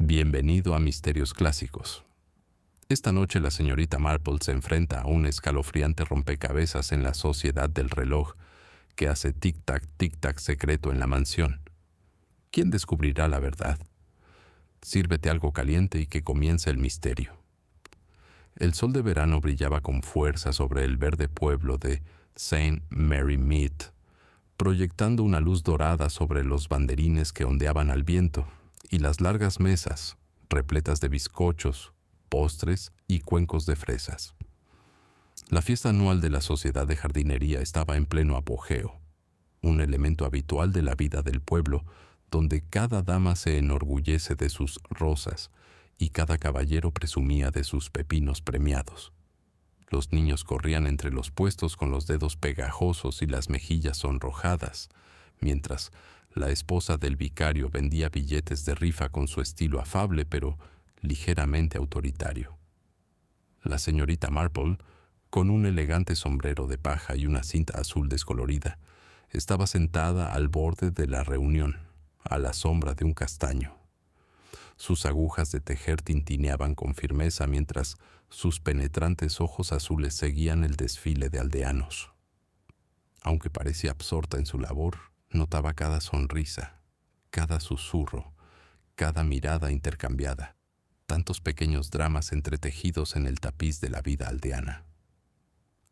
Bienvenido a Misterios Clásicos. Esta noche la señorita Marple se enfrenta a un escalofriante rompecabezas en la sociedad del reloj que hace tic-tac secreto en la mansión. ¿Quién descubrirá la verdad? Sírvete algo caliente y que comience el misterio. El sol de verano brillaba con fuerza sobre el verde pueblo de St. Mary Mead, proyectando una luz dorada sobre los banderines que ondeaban al viento y las largas mesas, repletas de bizcochos, postres y cuencos de fresas. La fiesta anual de la Sociedad de Jardinería estaba en pleno apogeo, un elemento habitual de la vida del pueblo, donde cada dama se enorgullece de sus rosas y cada caballero presumía de sus pepinos premiados. Los niños corrían entre los puestos con los dedos pegajosos y las mejillas sonrojadas, mientras la esposa del vicario vendía billetes de rifa con su estilo afable pero ligeramente autoritario. La señorita Marple, con un elegante sombrero de paja y una cinta azul descolorida, estaba sentada al borde de la reunión, a la sombra de un castaño. Sus agujas de tejer tintineaban con firmeza mientras sus penetrantes ojos azules seguían el desfile de aldeanos. Aunque parecía absorta en su labor, notaba cada sonrisa, cada susurro, cada mirada intercambiada, tantos pequeños dramas entretejidos en el tapiz de la vida aldeana.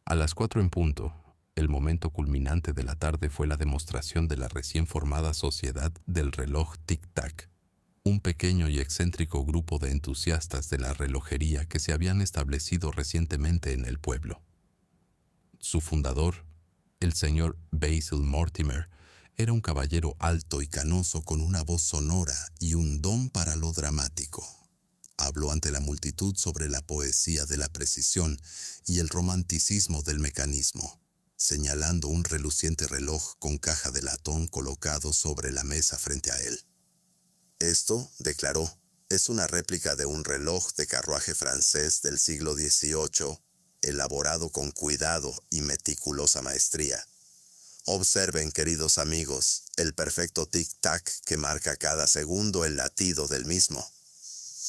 A las 4 en punto, el momento culminante de la tarde fue la demostración de la recién formada Sociedad del Reloj Tic-Tac, un pequeño y excéntrico grupo de entusiastas de la relojería que se habían establecido recientemente en el pueblo. Su fundador, el señor Basil Mortimer, era un caballero alto y canoso con una voz sonora y un don para lo dramático. Habló ante la multitud sobre la poesía de la precisión y el romanticismo del mecanismo, señalando un reluciente reloj con caja de latón colocado sobre la mesa frente a él. Esto, declaró, es una réplica de un reloj de carruaje francés del siglo XVIII, elaborado con cuidado y meticulosa maestría. Observen, queridos amigos, el perfecto tic-tac que marca cada segundo el latido del mismo.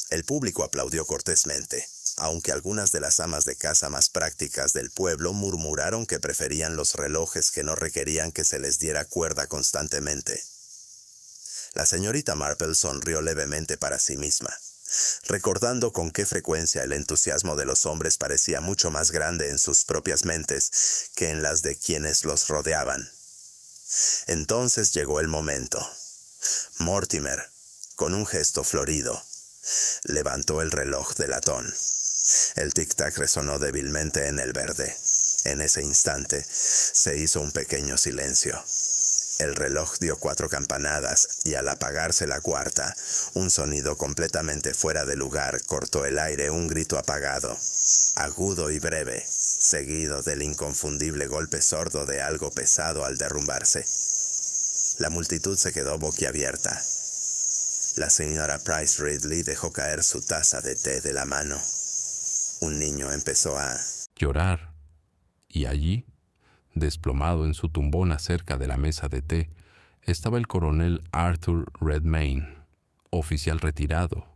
El público aplaudió cortésmente, aunque algunas de las amas de casa más prácticas del pueblo murmuraron que preferían los relojes que no requerían que se les diera cuerda constantemente. La señorita Marple sonrió levemente para sí misma, recordando con qué frecuencia el entusiasmo de los hombres parecía mucho más grande en sus propias mentes que en las de quienes los rodeaban. Entonces llegó el momento. Mortimer, con un gesto florido, levantó el reloj de latón. El tic-tac resonó débilmente en el verde. En ese instante se hizo un pequeño silencio. El reloj dio 4 campanadas y al apagarse la cuarta, un sonido completamente fuera de lugar cortó el aire un grito apagado, agudo y breve, seguido del inconfundible golpe sordo de algo pesado al derrumbarse. La multitud se quedó boquiabierta. La señora Price Ridley dejó caer su taza de té de la mano. Un niño empezó a llorar, y allí, desplomado en su tumbona cerca de la mesa de té, estaba el coronel Arthur Redmayne, oficial retirado,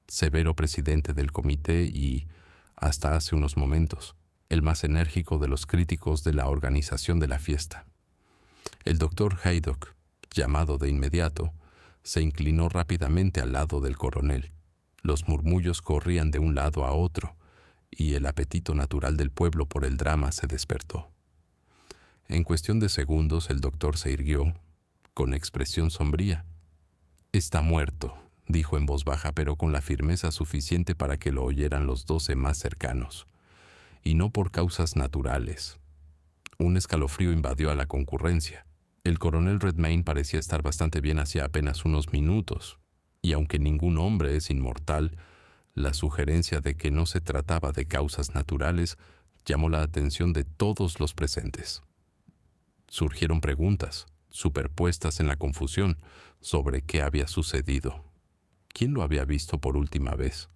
severo presidente del comité y, hasta hace unos momentos, el más enérgico de los críticos de la organización de la fiesta. El doctor Haydock, llamado de inmediato, se inclinó rápidamente al lado del coronel. Los murmullos corrían de un lado a otro, y el apetito natural del pueblo por el drama se despertó. En cuestión de segundos el doctor se irguió, con expresión sombría. «Está muerto», dijo en voz baja, pero con la firmeza suficiente para que lo oyeran los 12 más cercanos. Y no por causas naturales. Un escalofrío invadió a la concurrencia. El coronel Redmayne parecía estar bastante bien hacía apenas unos minutos, y aunque ningún hombre es inmortal, la sugerencia de que no se trataba de causas naturales llamó la atención de todos los presentes. Surgieron preguntas, superpuestas en la confusión, sobre qué había sucedido. ¿Quién lo había visto por última vez?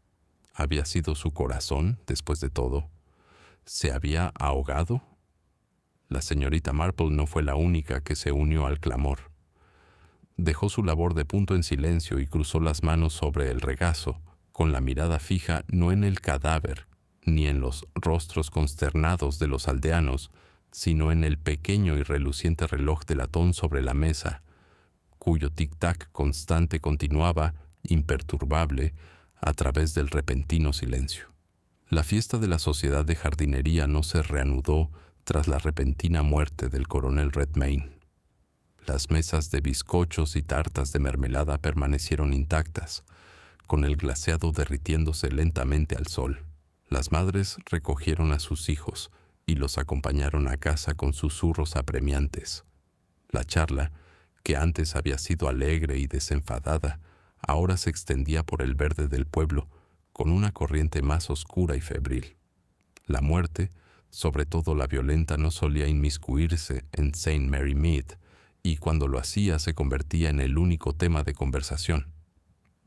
¿Había sido su corazón, después de todo? ¿Se había ahogado? La señorita Marple no fue la única que se unió al clamor. dejó su labor de punto en silencio y cruzó las manos sobre el regazo, con la mirada fija no en el cadáver, ni en los rostros consternados de los aldeanos, sino en el pequeño y reluciente reloj de latón sobre la mesa, cuyo tic-tac constante continuaba, imperturbable, a través del repentino silencio. La fiesta de la Sociedad de Jardinería no se reanudó tras la repentina muerte del coronel Redmayne. Las mesas de bizcochos y tartas de mermelada permanecieron intactas, con el glaseado derritiéndose lentamente al sol. Las madres recogieron a sus hijos y los acompañaron a casa con susurros apremiantes. La charla, que antes había sido alegre y desenfadada, ahora se extendía por el verde del pueblo con una corriente más oscura y febril. La muerte, sobre todo la violenta, no solía inmiscuirse en St. Mary Mead, y cuando lo hacía se convertía en el único tema de conversación.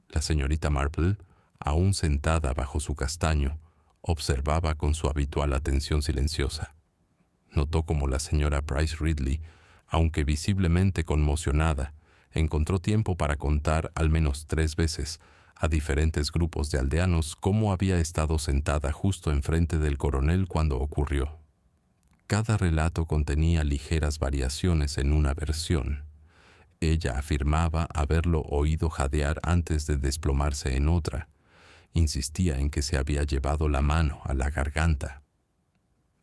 La señorita Marple, aún sentada bajo su castaño, observaba con su habitual atención silenciosa. Notó cómo la señora Price Ridley, aunque visiblemente conmocionada, encontró tiempo para contar al menos 3 veces a diferentes grupos de aldeanos cómo había estado sentada justo enfrente del coronel cuando ocurrió. Cada relato contenía ligeras variaciones en una versión. Ella afirmaba haberlo oído jadear antes de desplomarse en otra. Insistía en que se había llevado la mano a la garganta.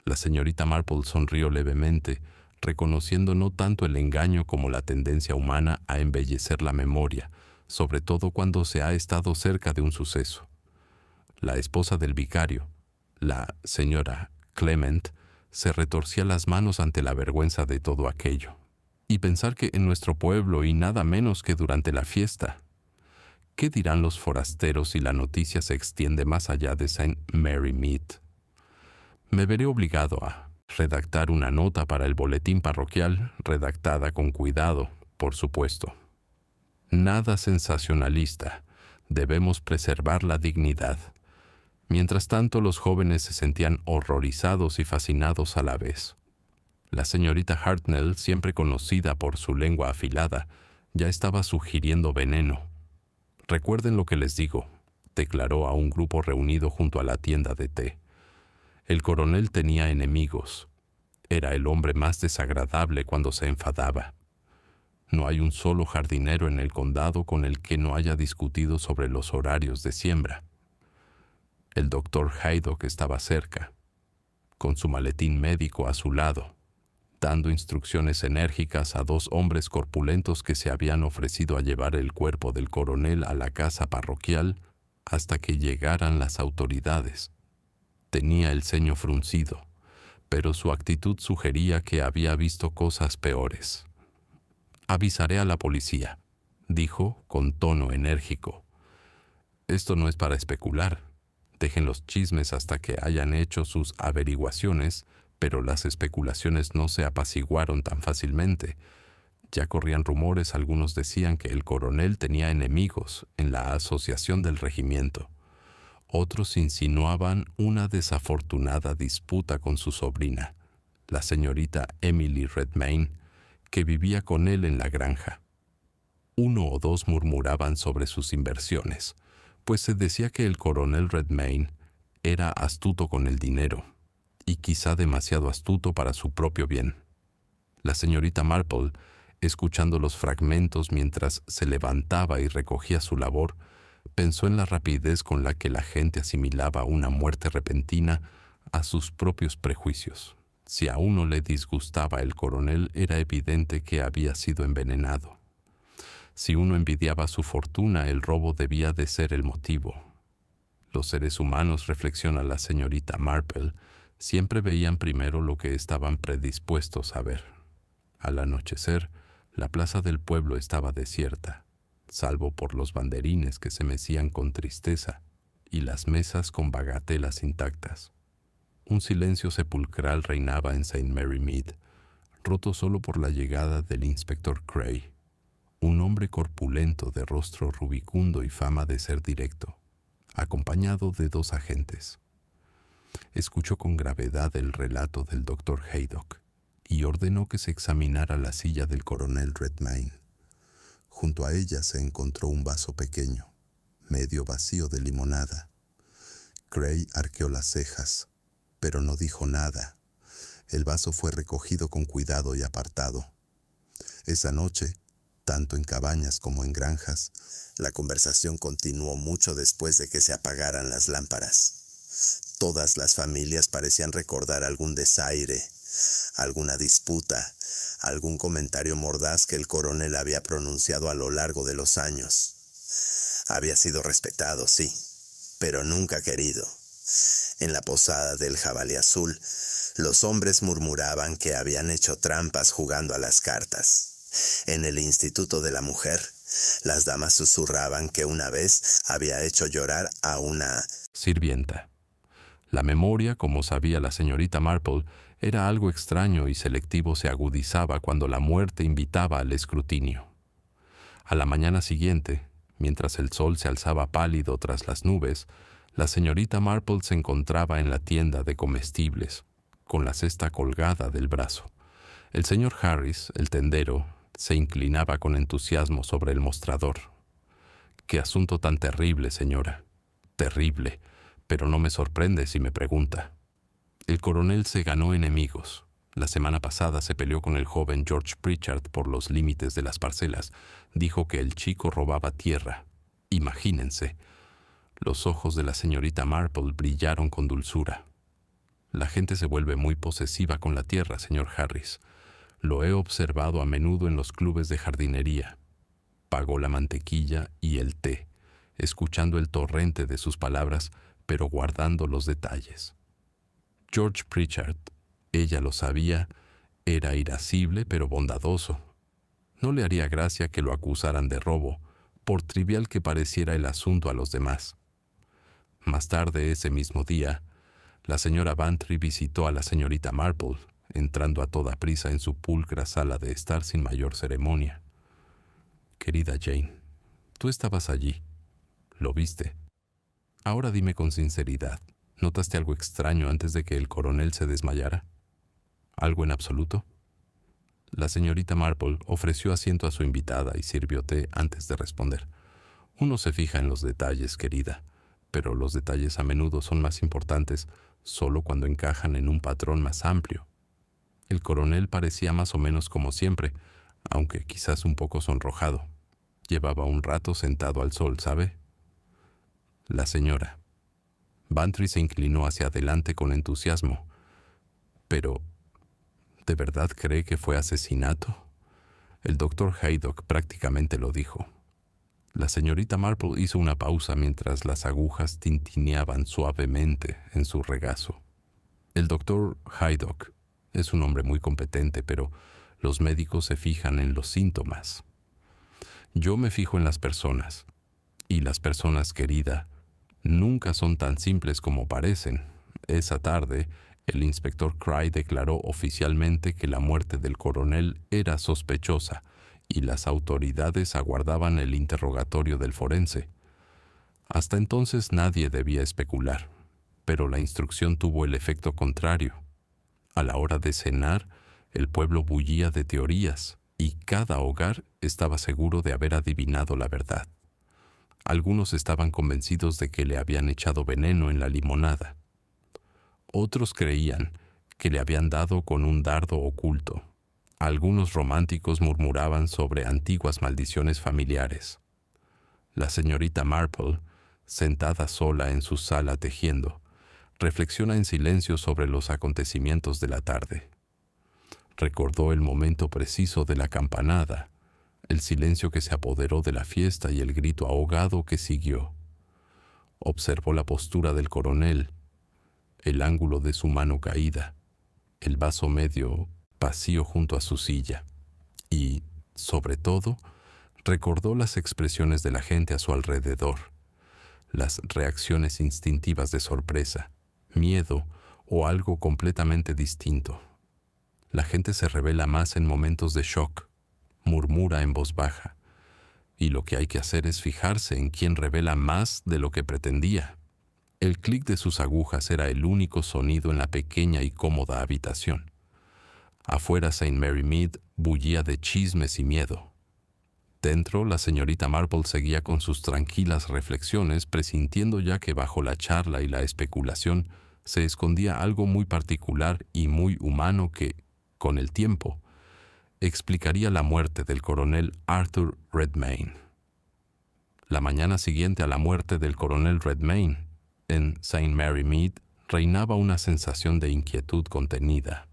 La señorita Marple sonrió levemente, reconociendo no tanto el engaño como la tendencia humana a embellecer la memoria, sobre todo cuando se ha estado cerca de un suceso. La esposa del vicario, la señora Clement, se retorcía las manos ante la vergüenza de todo aquello. Y pensar que en nuestro pueblo, y nada menos que durante la fiesta. ¿Qué dirán los forasteros si la noticia se extiende más allá de St. Mary Mead? Me veré obligado a redactar una nota para el boletín parroquial, redactada con cuidado, por supuesto. Nada sensacionalista. Debemos preservar la dignidad. Mientras tanto, los jóvenes se sentían horrorizados y fascinados a la vez. La señorita Hartnell, siempre conocida por su lengua afilada, ya estaba sugiriendo veneno. «Recuerden lo que les digo», declaró a un grupo reunido junto a la tienda de té. El coronel tenía enemigos. Era el hombre más desagradable cuando se enfadaba. No hay un solo jardinero en el condado con el que no haya discutido sobre los horarios de siembra. El doctor Haydock estaba cerca, con su maletín médico a su lado, dando instrucciones enérgicas a 2 hombres corpulentos que se habían ofrecido a llevar el cuerpo del coronel a la casa parroquial hasta que llegaran las autoridades. Tenía el ceño fruncido, pero su actitud sugería que había visto cosas peores. «Avisaré a la policía», dijo con tono enérgico. «Esto no es para especular. Dejen los chismes hasta que hayan hecho sus averiguaciones», pero las especulaciones no se apaciguaron tan fácilmente. Ya corrían rumores, algunos decían que el coronel tenía enemigos en la asociación del regimiento. Otros insinuaban una desafortunada disputa con su sobrina, la señorita Emily Redmayne, que vivía con él en la granja. 1 o 2 murmuraban sobre sus inversiones, pues se decía que el coronel Redmayne era astuto con el dinero, y quizá demasiado astuto para su propio bien. La señorita Marple, escuchando los fragmentos mientras se levantaba y recogía su labor, pensó en la rapidez con la que la gente asimilaba una muerte repentina a sus propios prejuicios. Si a uno le disgustaba el coronel, era evidente que había sido envenenado. Si uno envidiaba su fortuna, el robo debía de ser el motivo. Los seres humanos, reflexiona la señorita Marple, siempre veían primero lo que estaban predispuestos a ver. Al anochecer, la plaza del pueblo estaba desierta, salvo por los banderines que se mecían con tristeza y las mesas con bagatelas intactas. Un silencio sepulcral reinaba en St. Mary Mead, roto solo por la llegada del inspector Cray, un hombre corpulento de rostro rubicundo y fama de ser directo, acompañado de 2 agentes. Escuchó con gravedad el relato del doctor Haydock y ordenó que se examinara la silla del coronel Redmayne. Junto a ella se encontró un vaso pequeño, medio vacío de limonada. Gray arqueó las cejas, pero no dijo nada. El vaso fue recogido con cuidado y apartado. Esa noche, tanto en cabañas como en granjas, la conversación continuó mucho después de que se apagaran las lámparas. Todas las familias parecían recordar algún desaire, alguna disputa, algún comentario mordaz que el coronel había pronunciado a lo largo de los años. Había sido respetado, sí, pero nunca querido. En la posada del Jabalí Azul, los hombres murmuraban que habían hecho trampas jugando a las cartas. En el Instituto de la Mujer, las damas susurraban que una vez había hecho llorar a una sirvienta. La memoria, como sabía la señorita Marple, era algo extraño y selectivo, se agudizaba cuando la muerte invitaba al escrutinio. A la mañana siguiente, mientras el sol se alzaba pálido tras las nubes, la señorita Marple se encontraba en la tienda de comestibles, con la cesta colgada del brazo. El señor Harris, el tendero, se inclinaba con entusiasmo sobre el mostrador. «Qué asunto tan terrible, señora. Terrible, pero no me sorprende si me pregunta. El coronel se ganó enemigos. La semana pasada se peleó con el joven George Pritchard por los límites de las parcelas. Dijo que el chico robaba tierra. Imagínense». Los ojos de la señorita Marple brillaron con dulzura. «La gente se vuelve muy posesiva con la tierra, señor Harris. Lo he observado a menudo en los clubes de jardinería». Pagó la mantequilla y el té, escuchando el torrente de sus palabras, pero guardando los detalles. George Pritchard, ella lo sabía, era irascible pero bondadoso. No le haría gracia que lo acusaran de robo, por trivial que pareciera el asunto a los demás. Más tarde ese mismo día, la señora Bantry visitó a la señorita Marple, entrando a toda prisa en su pulcra sala de estar sin mayor ceremonia. «Querida Jane, tú estabas allí. Lo viste. Ahora dime con sinceridad, ¿notaste algo extraño antes de que el coronel se desmayara? ¿Algo en absoluto?» La señorita Marple ofreció asiento a su invitada y sirvió té antes de responder. «Uno se fija en los detalles, querida, pero los detalles a menudo son más importantes solo cuando encajan en un patrón más amplio. El coronel parecía más o menos como siempre, aunque quizás un poco sonrojado. Llevaba un rato sentado al sol, ¿sabe?» La señora Bantry se inclinó hacia adelante con entusiasmo. «Pero, ¿de verdad cree que fue asesinato?» El doctor Haydock prácticamente lo dijo. La señorita Marple hizo una pausa mientras las agujas tintineaban suavemente en su regazo. El doctor Haydock es un hombre muy competente, pero los médicos se fijan en los síntomas. Yo me fijo en las personas, y las personas, querida, nunca son tan simples como parecen. Esa tarde, el inspector Cry declaró oficialmente que la muerte del coronel era sospechosa y las autoridades aguardaban el interrogatorio del forense. Hasta entonces nadie debía especular, pero la instrucción tuvo el efecto contrario. A la hora de cenar, el pueblo bullía de teorías y cada hogar estaba seguro de haber adivinado la verdad. Algunos estaban convencidos de que le habían echado veneno en la limonada. Otros creían que le habían dado con un dardo oculto. Algunos románticos murmuraban sobre antiguas maldiciones familiares. La señorita Marple, sentada sola en su sala tejiendo, reflexiona en silencio sobre los acontecimientos de la tarde. Recordó el momento preciso de la campanada, el silencio que se apoderó de la fiesta y el grito ahogado que siguió. Observó la postura del coronel, el ángulo de su mano caída, el vaso medio vacío junto a su silla y, sobre todo, recordó las expresiones de la gente a su alrededor, las reacciones instintivas de sorpresa, miedo o algo completamente distinto. La gente se revela más en momentos de shock, murmura en voz baja, y lo que hay que hacer es fijarse en quién revela más de lo que pretendía. El clic de sus agujas era el único sonido en la pequeña y cómoda habitación. Afuera St. Mary Mead bullía de chismes y miedo. Dentro, la señorita Marple seguía con sus tranquilas reflexiones, presintiendo ya que bajo la charla y la especulación se escondía algo muy particular y muy humano que, con el tiempo, explicaría la muerte del coronel Arthur Redmayne. La mañana siguiente a la muerte del coronel Redmayne, en St. Mary Mead, reinaba una sensación de inquietud contenida.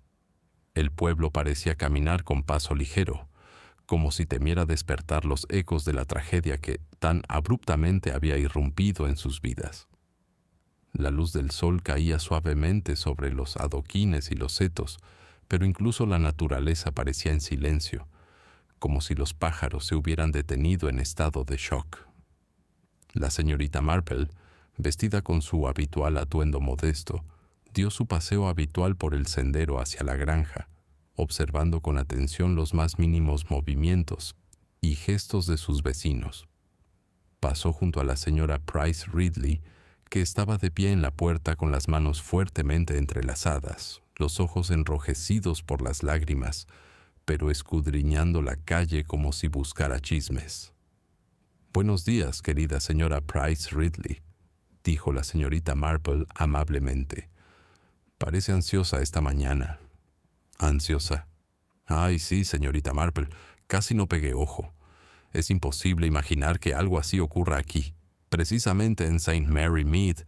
El pueblo parecía caminar con paso ligero, como si temiera despertar los ecos de la tragedia que tan abruptamente había irrumpido en sus vidas. La luz del sol caía suavemente sobre los adoquines y los setos, pero incluso la naturaleza parecía en silencio, como si los pájaros se hubieran detenido en estado de shock. La señorita Marple, vestida con su habitual atuendo modesto, dio su paseo habitual por el sendero hacia la granja, observando con atención los más mínimos movimientos y gestos de sus vecinos. Pasó junto a la señora Price Ridley, que estaba de pie en la puerta con las manos fuertemente entrelazadas, los ojos enrojecidos por las lágrimas, pero escudriñando la calle como si buscara chismes. «Buenos días, querida señora Price Ridley», dijo la señorita Marple amablemente. «Parece ansiosa esta mañana». «¿Ansiosa? Ay, sí, señorita Marple, casi no pegué ojo. Es imposible imaginar que algo así ocurra aquí, precisamente en St. Mary Mead,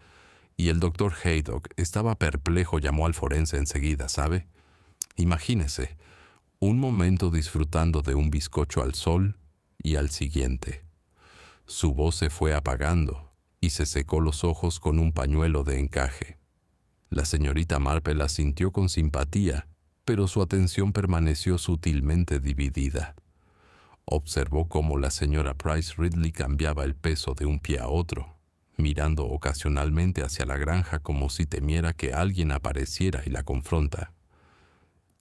y el doctor Haydock estaba perplejo, llamó al forense enseguida, ¿sabe? Imagínese, un momento disfrutando de un bizcocho al sol y al siguiente. Su voz se fue apagando y se secó los ojos con un pañuelo de encaje. La señorita Marple asintió con simpatía, pero su atención permaneció sutilmente dividida. Observó cómo la señora Price Ridley cambiaba el peso de un pie a otro, mirando ocasionalmente hacia la granja como si temiera que alguien apareciera y la confronta.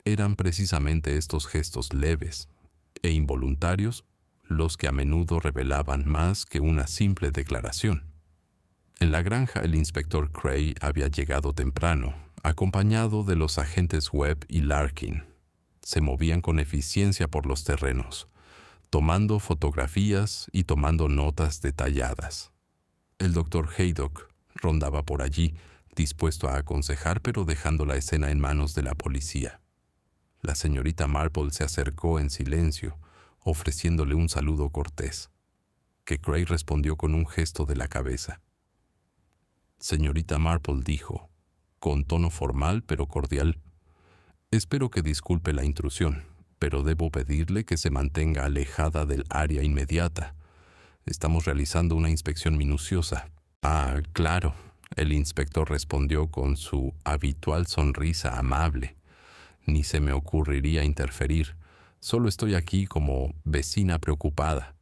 Eran precisamente estos gestos leves e involuntarios los que a menudo revelaban más que una simple declaración. En la granja el inspector Cray había llegado temprano, acompañado de los agentes Webb y Larkin. Se movían con eficiencia por los terrenos, tomando fotografías y tomando notas detalladas. El doctor Haydock rondaba por allí, dispuesto a aconsejar, pero dejando la escena en manos de la policía. La señorita Marple se acercó en silencio, ofreciéndole un saludo cortés, que Cray respondió con un gesto de la cabeza. «Señorita Marple», dijo, con tono formal pero cordial, «espero que disculpe la intrusión, pero debo pedirle que se mantenga alejada del área inmediata. Estamos realizando una inspección minuciosa». «Ah, claro», el inspector respondió con su habitual sonrisa amable. «Ni se me ocurriría interferir. Solo estoy aquí como vecina preocupada».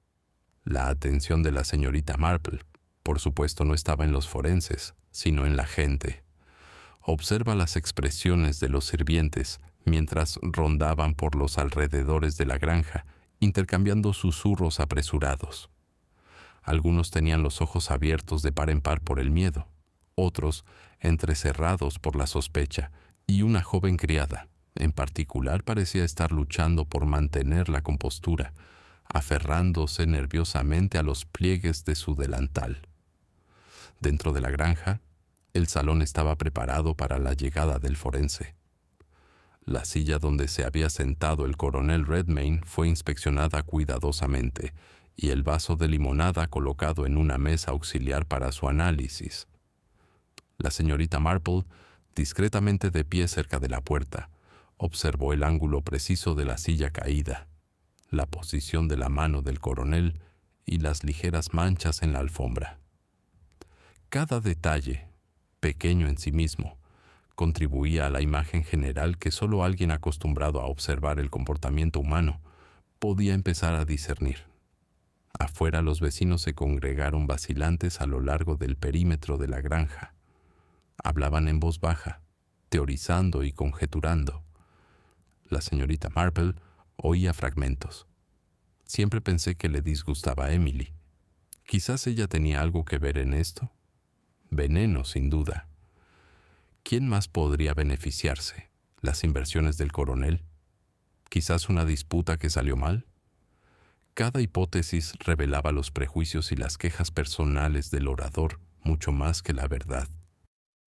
La atención de la señorita Marple, por supuesto, no estaba en los forenses, sino en la gente. Observa las expresiones de los sirvientes mientras rondaban por los alrededores de la granja, intercambiando susurros apresurados. Algunos tenían los ojos abiertos de par en par por el miedo, otros entrecerrados por la sospecha, y una joven criada, en particular, parecía estar luchando por mantener la compostura, aferrándose nerviosamente a los pliegues de su delantal. Dentro de la granja, el salón estaba preparado para la llegada del forense. La silla donde se había sentado el coronel Redmayne fue inspeccionada cuidadosamente y el vaso de limonada colocado en una mesa auxiliar para su análisis. La señorita Marple, discretamente de pie cerca de la puerta, observó el ángulo preciso de la silla caída, la posición de la mano del coronel y las ligeras manchas en la alfombra. Cada detalle, pequeño en sí mismo, contribuía a la imagen general que solo alguien acostumbrado a observar el comportamiento humano podía empezar a discernir. Afuera los vecinos se congregaron vacilantes a lo largo del perímetro de la granja. Hablaban en voz baja, teorizando y conjeturando. La señorita Marple oía fragmentos. Siempre pensé que le disgustaba a Emily. Quizás ella tenía algo que ver en esto. Veneno, sin duda. ¿Quién más podría beneficiarse? ¿Las inversiones del coronel? ¿Quizás una disputa que salió mal? Cada hipótesis revelaba los prejuicios y las quejas personales del orador mucho más que la verdad.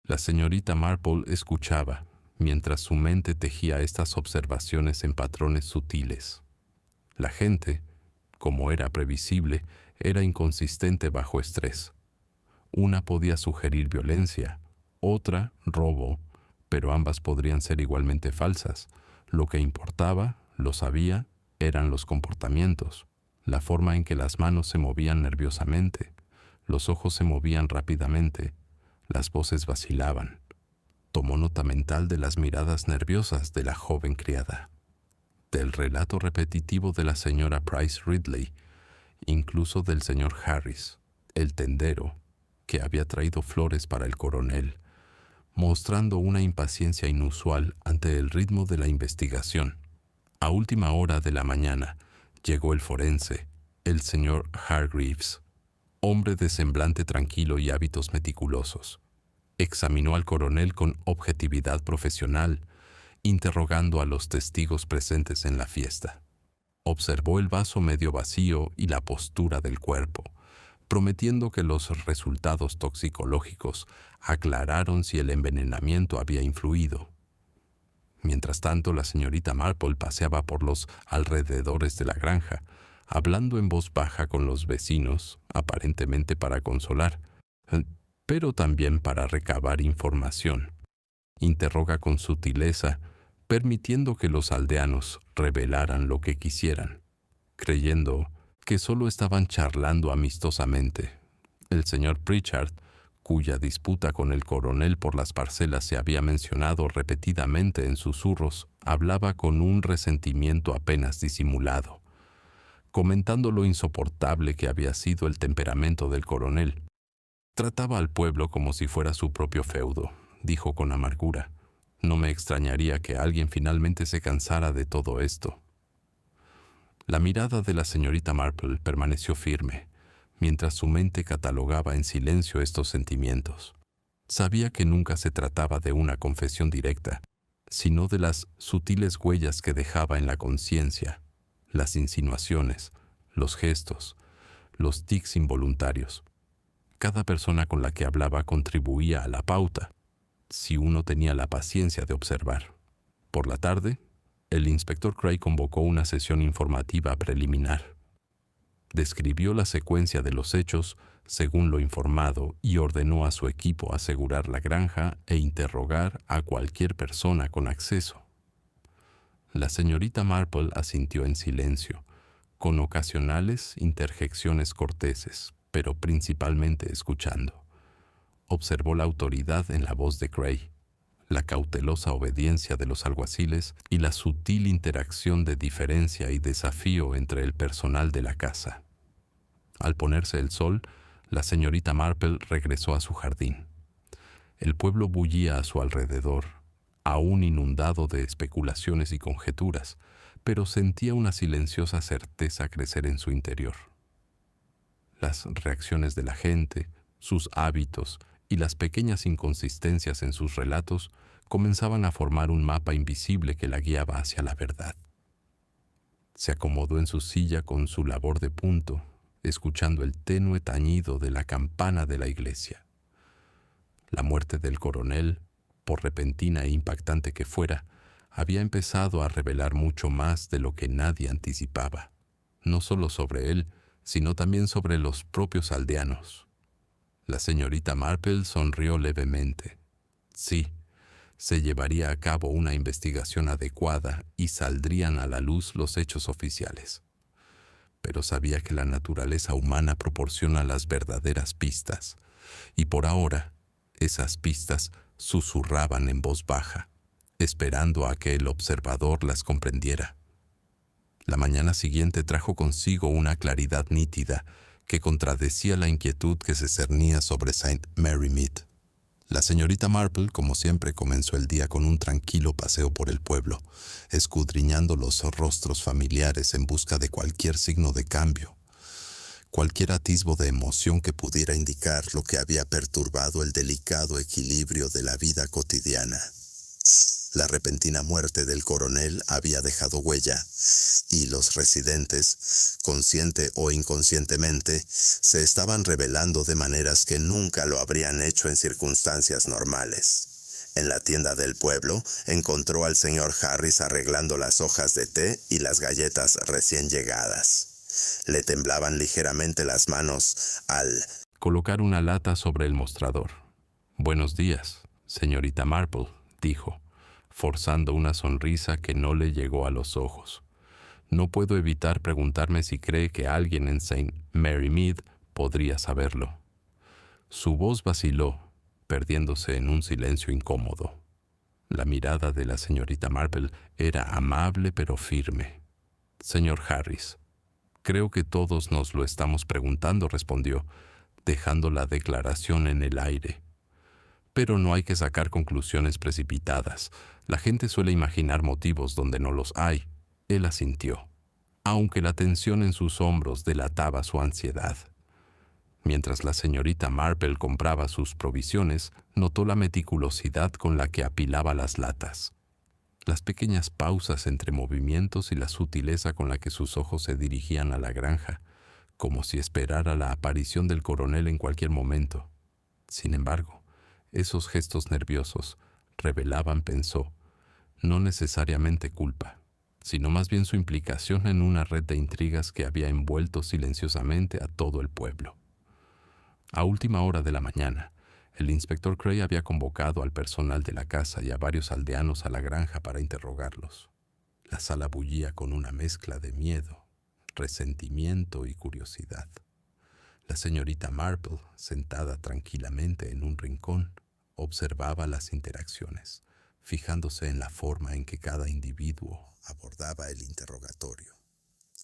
La señorita Marple escuchaba, mientras su mente tejía estas observaciones en patrones sutiles. La gente, como era previsible, era inconsistente bajo estrés. Una podía sugerir violencia, otra robo, pero ambas podrían ser igualmente falsas. Lo que importaba, lo sabía, eran los comportamientos, la forma en que las manos se movían nerviosamente, los ojos se movían rápidamente, las voces vacilaban. Tomó nota mental de las miradas nerviosas de la joven criada, del relato repetitivo de la señora Price Ridley, incluso del señor Harris, el tendero, que había traído flores para el coronel, mostrando una impaciencia inusual ante el ritmo de la investigación. A última hora de la mañana llegó el forense, el señor Hargreaves, hombre de semblante tranquilo y hábitos meticulosos. Examinó al coronel con objetividad profesional, interrogando a los testigos presentes en la fiesta. Observó el vaso medio vacío y la postura del cuerpo, prometiendo que los resultados toxicológicos aclararon si el envenenamiento había influido. Mientras tanto, la señorita Marple paseaba por los alrededores de la granja, hablando en voz baja con los vecinos, aparentemente para consolar, pero también para recabar información. Interroga con sutileza, permitiendo que los aldeanos revelaran lo que quisieran, creyendo que solo estaban charlando amistosamente. El señor Pritchard, cuya disputa con el coronel por las parcelas se había mencionado repetidamente en susurros, hablaba con un resentimiento apenas disimulado, comentando lo insoportable que había sido el temperamento del coronel. Trataba al pueblo como si fuera su propio feudo, dijo con amargura. No me extrañaría que alguien finalmente se cansara de todo esto. La mirada de la señorita Marple permaneció firme, mientras su mente catalogaba en silencio estos sentimientos. Sabía que nunca se trataba de una confesión directa, sino de las sutiles huellas que dejaba en la conciencia, las insinuaciones, los gestos, los tics involuntarios. Cada persona con la que hablaba contribuía a la pauta, si uno tenía la paciencia de observar. Por la tarde, el inspector Cray convocó una sesión informativa preliminar. Describió la secuencia de los hechos según lo informado y ordenó a su equipo asegurar la granja e interrogar a cualquier persona con acceso. La señorita Marple asintió en silencio, con ocasionales interjecciones corteses, pero principalmente escuchando. Observó la autoridad en la voz de Cray, la cautelosa obediencia de los alguaciles y la sutil interacción de diferencia y desafío entre el personal de la casa. Al ponerse el sol, la señorita Marple regresó a su jardín. El pueblo bullía a su alrededor, aún inundado de especulaciones y conjeturas, pero sentía una silenciosa certeza crecer en su interior. Las reacciones de la gente, sus hábitos y las pequeñas inconsistencias en sus relatos comenzaban a formar un mapa invisible que la guiaba hacia la verdad. Se acomodó en su silla con su labor de punto, escuchando el tenue tañido de la campana de la iglesia. La muerte del coronel, por repentina e impactante que fuera, había empezado a revelar mucho más de lo que nadie anticipaba, no solo sobre él, sino también sobre los propios aldeanos. La señorita Marple sonrió levemente. Sí, se llevaría a cabo una investigación adecuada y saldrían a la luz los hechos oficiales. Pero sabía que la naturaleza humana proporciona las verdaderas pistas, y por ahora esas pistas susurraban en voz baja, esperando a que el observador las comprendiera. La mañana siguiente trajo consigo una claridad nítida que contradecía la inquietud que se cernía sobre St. Mary Mead. La señorita Marple, como siempre, comenzó el día con un tranquilo paseo por el pueblo, escudriñando los rostros familiares en busca de cualquier signo de cambio, cualquier atisbo de emoción que pudiera indicar lo que había perturbado el delicado equilibrio de la vida cotidiana. La repentina muerte del coronel había dejado huella, y los residentes, consciente o inconscientemente, se estaban rebelando de maneras que nunca lo habrían hecho en circunstancias normales. En la tienda del pueblo, encontró al señor Harris arreglando las hojas de té y las galletas recién llegadas. Le temblaban ligeramente las manos al colocar una lata sobre el mostrador. «Buenos días, señorita Marple», dijo, forzando una sonrisa que no le llegó a los ojos. «No puedo evitar preguntarme si cree que alguien en St. Mary Mead podría saberlo». Su voz vaciló, perdiéndose en un silencio incómodo. La mirada de la señorita Marple era amable pero firme. «Señor Harris, creo que todos nos lo estamos preguntando», respondió, dejando la declaración en el aire. «Pero no hay que sacar conclusiones precipitadas. La gente suele imaginar motivos donde no los hay». Él asintió, aunque la tensión en sus hombros delataba su ansiedad. Mientras la señorita Marple compraba sus provisiones, notó la meticulosidad con la que apilaba las latas, las pequeñas pausas entre movimientos y la sutileza con la que sus ojos se dirigían a la granja, como si esperara la aparición del coronel en cualquier momento. Sin embargo, esos gestos nerviosos revelaban, pensó, no necesariamente culpa, sino más bien su implicación en una red de intrigas que había envuelto silenciosamente a todo el pueblo. A última hora de la mañana, el inspector Cray había convocado al personal de la casa y a varios aldeanos a la granja para interrogarlos. La sala bullía con una mezcla de miedo, resentimiento y curiosidad. La señorita Marple, sentada tranquilamente en un rincón, observaba las interacciones, fijándose en la forma en que cada individuo abordaba el interrogatorio.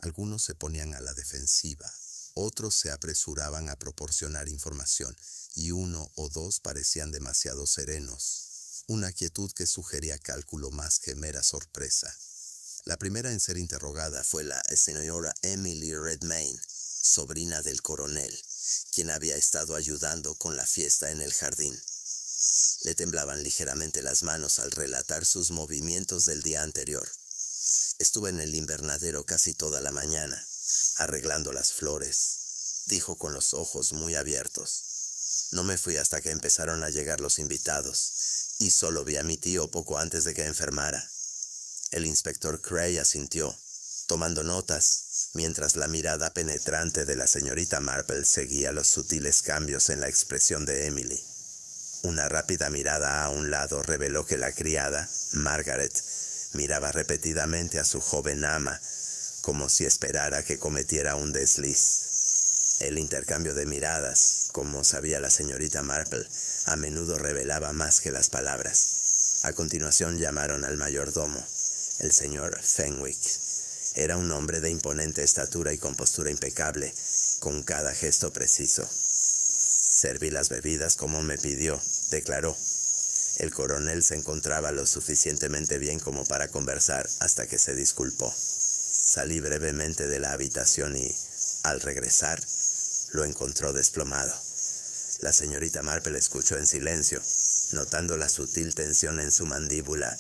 Algunos se ponían a la defensiva, otros se apresuraban a proporcionar información y uno o dos parecían demasiado serenos, una quietud que sugería cálculo más que mera sorpresa. La primera en ser interrogada fue la señora Emily Redmayne, sobrina del coronel, quien había estado ayudando con la fiesta en el jardín. Le temblaban ligeramente las manos al relatar sus movimientos del día anterior. «Estuve en el invernadero casi toda la mañana, arreglando las flores», dijo con los ojos muy abiertos. «No me fui hasta que empezaron a llegar los invitados, y solo vi a mi tío poco antes de que enfermara». El inspector Cray asintió, tomando notas, mientras la mirada penetrante de la señorita Marple seguía los sutiles cambios en la expresión de Emily. Una rápida mirada a un lado reveló que la criada, Margaret, miraba repetidamente a su joven ama, como si esperara que cometiera un desliz. El intercambio de miradas, como sabía la señorita Marple, a menudo revelaba más que las palabras. A continuación llamaron al mayordomo, el señor Fenwick. Era un hombre de imponente estatura y compostura impecable, con cada gesto preciso. «Serví las bebidas como me pidió», declaró. El coronel se encontraba lo suficientemente bien como para conversar hasta que se disculpó. Salí brevemente de la habitación y, al regresar, lo encontró desplomado. La señorita Marple escuchó en silencio, notando la sutil tensión en su mandíbula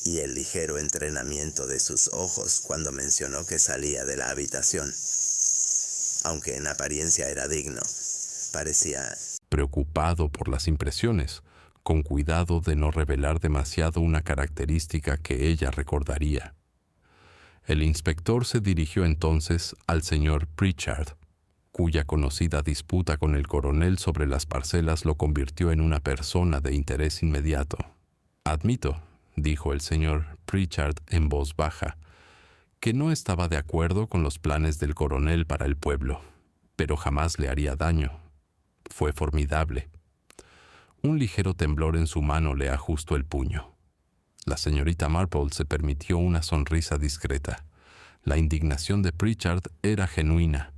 y el ligero entrenamiento de sus ojos cuando mencionó que salía de la habitación. Aunque en apariencia era digno, parecía preocupado por las impresiones, con cuidado de no revelar demasiado una característica que ella recordaría. El inspector se dirigió entonces al señor Pritchard, cuya conocida disputa con el coronel sobre las parcelas lo convirtió en una persona de interés inmediato. «Admito», dijo el señor Pritchard en voz baja, «que no estaba de acuerdo con los planes del coronel para el pueblo, pero jamás le haría daño. Fue formidable». Un ligero temblor en su mano le ajustó el puño. La señorita Marple se permitió una sonrisa discreta. La indignación de Pritchard era genuina,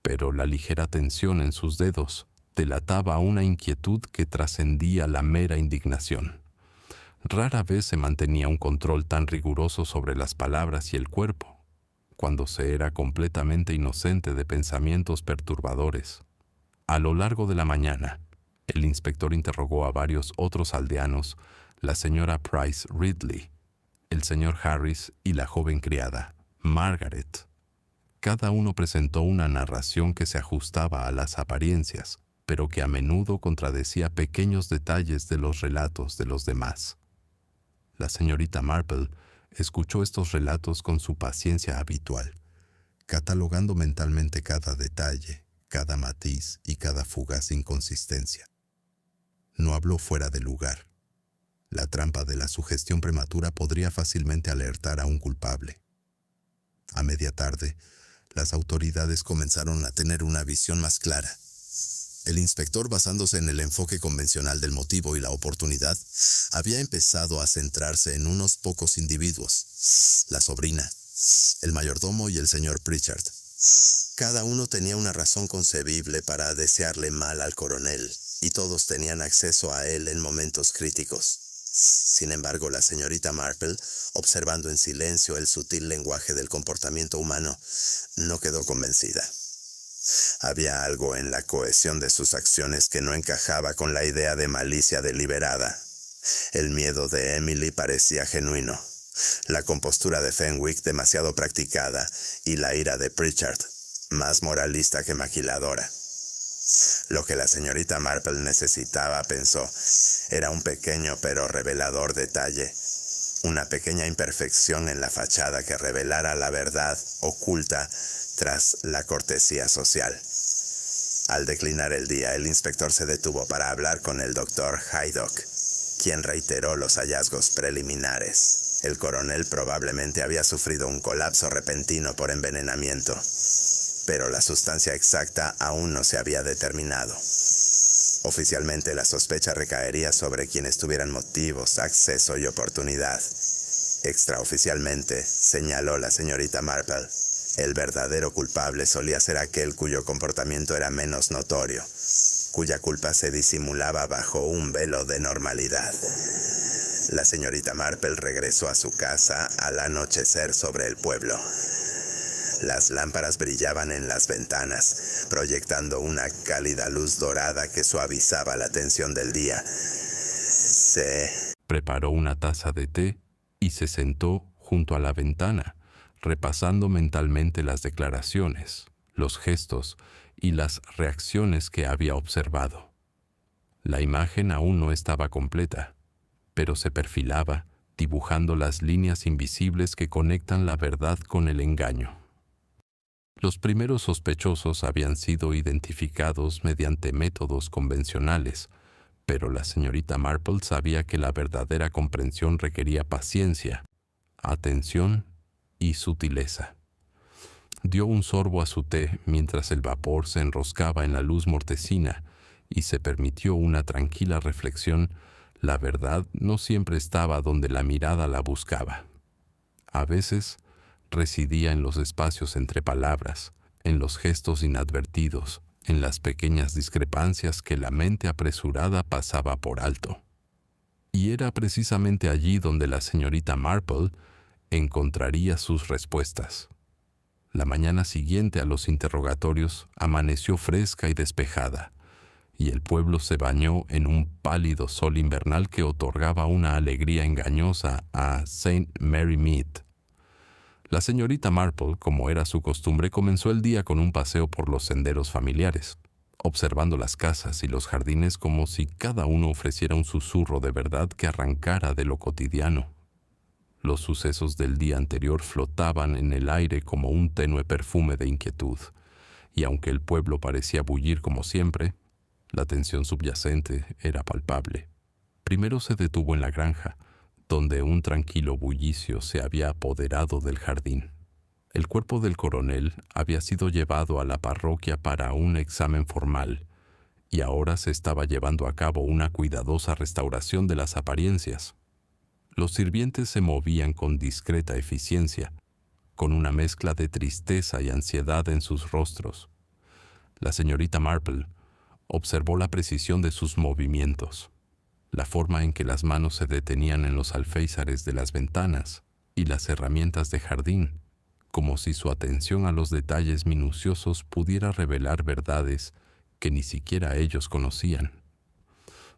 pero la ligera tensión en sus dedos delataba una inquietud que trascendía la mera indignación. Rara vez se mantenía un control tan riguroso sobre las palabras y el cuerpo, cuando se era completamente inocente de pensamientos perturbadores. A lo largo de la mañana, el inspector interrogó a varios otros aldeanos, la señora Price Ridley, el señor Harris y la joven criada, Margaret. Cada uno presentó una narración que se ajustaba a las apariencias, pero que a menudo contradecía pequeños detalles de los relatos de los demás. La señorita Marple escuchó estos relatos con su paciencia habitual, catalogando mentalmente cada detalle, cada matiz y cada fugaz inconsistencia. No habló fuera de lugar. La trampa de la sugestión prematura podría fácilmente alertar a un culpable. A media tarde, las autoridades comenzaron a tener una visión más clara. El inspector, basándose en el enfoque convencional del motivo y la oportunidad, había empezado a centrarse en unos pocos individuos: la sobrina, el mayordomo y el señor Pritchard. Cada uno tenía una razón concebible para desearle mal al coronel, y todos tenían acceso a él en momentos críticos. Sin embargo, la señorita Marple, observando en silencio el sutil lenguaje del comportamiento humano, no quedó convencida. Había algo en la cohesión de sus acciones que no encajaba con la idea de malicia deliberada. El miedo de Emily parecía genuino, la compostura de Fenwick demasiado practicada y la ira de Pritchard más moralista que maquiladora. Lo que la señorita Marple necesitaba, pensó, era un pequeño pero revelador detalle, una pequeña imperfección en la fachada que revelara la verdad oculta tras la cortesía social. Al declinar el día, el inspector se detuvo para hablar con el doctor Haydock, quien reiteró los hallazgos preliminares. El coronel probablemente había sufrido un colapso repentino por envenenamiento, pero la sustancia exacta aún no se había determinado. Oficialmente, la sospecha recaería sobre quienes tuvieran motivos, acceso y oportunidad. Extraoficialmente, señaló la señorita Marple, el verdadero culpable solía ser aquel cuyo comportamiento era menos notorio, cuya culpa se disimulaba bajo un velo de normalidad. La señorita Marple regresó a su casa al anochecer sobre el pueblo. Las lámparas brillaban en las ventanas, proyectando una cálida luz dorada que suavizaba la tensión del día. Preparó una taza de té y se sentó junto a la ventana, repasando mentalmente las declaraciones, los gestos y las reacciones que había observado. La imagen aún no estaba completa, pero se perfilaba, dibujando las líneas invisibles que conectan la verdad con el engaño. Los primeros sospechosos habían sido identificados mediante métodos convencionales, pero la señorita Marple sabía que la verdadera comprensión requería paciencia, atención y sutileza. Dio un sorbo a su té mientras el vapor se enroscaba en la luz mortecina y se permitió una tranquila reflexión. La verdad no siempre estaba donde la mirada la buscaba. A veces residía en los espacios entre palabras, en los gestos inadvertidos, en las pequeñas discrepancias que la mente apresurada pasaba por alto. Y era precisamente allí donde la señorita Marple encontraría sus respuestas. La mañana siguiente a los interrogatorios amaneció fresca y despejada, y el pueblo se bañó en un pálido sol invernal que otorgaba una alegría engañosa a St. Mary Mead. La señorita Marple, como era su costumbre, comenzó el día con un paseo por los senderos familiares, observando las casas y los jardines como si cada uno ofreciera un susurro de verdad que arrancara de lo cotidiano. Los sucesos del día anterior flotaban en el aire como un tenue perfume de inquietud, y aunque el pueblo parecía bullir como siempre, la tensión subyacente era palpable. Primero se detuvo en la granja, donde un tranquilo bullicio se había apoderado del jardín. El cuerpo del coronel había sido llevado a la parroquia para un examen formal, y ahora se estaba llevando a cabo una cuidadosa restauración de las apariencias. Los sirvientes se movían con discreta eficiencia, con una mezcla de tristeza y ansiedad en sus rostros. La señorita Marple observó la precisión de sus movimientos, la forma en que las manos se detenían en los alféizares de las ventanas y las herramientas de jardín, como si su atención a los detalles minuciosos pudiera revelar verdades que ni siquiera ellos conocían.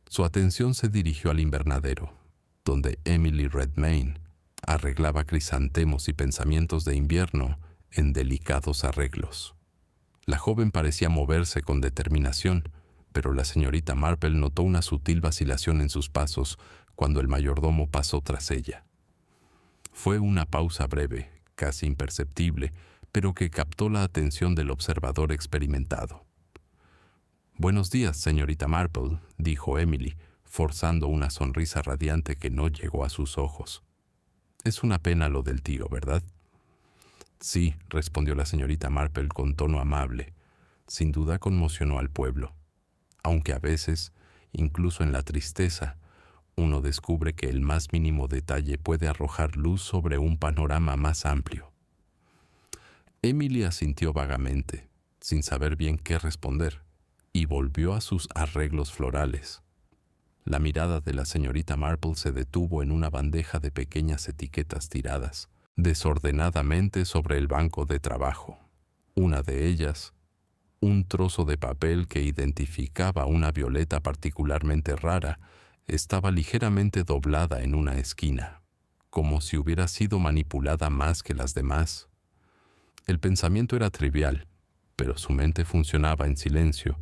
Su atención se dirigió al invernadero, donde Emily Redmayne arreglaba crisantemos y pensamientos de invierno en delicados arreglos. La joven parecía moverse con determinación, pero la señorita Marple notó una sutil vacilación en sus pasos cuando el mayordomo pasó tras ella. Fue una pausa breve, casi imperceptible, pero que captó la atención del observador experimentado. «Buenos días, señorita Marple», dijo Emily, forzando una sonrisa radiante que no llegó a sus ojos. «Es una pena lo del tío, ¿verdad?» «Sí», respondió la señorita Marple con tono amable. «Sin duda conmocionó al pueblo. Aunque a veces, incluso en la tristeza, uno descubre que el más mínimo detalle puede arrojar luz sobre un panorama más amplio». Emily asintió vagamente, sin saber bien qué responder, y volvió a sus arreglos florales. La mirada de la señorita Marple se detuvo en una bandeja de pequeñas etiquetas tiradas desordenadamente sobre el banco de trabajo. Una de ellas, un trozo de papel que identificaba una violeta particularmente rara, estaba ligeramente doblada en una esquina, como si hubiera sido manipulada más que las demás. El pensamiento era trivial, pero su mente funcionaba en silencio.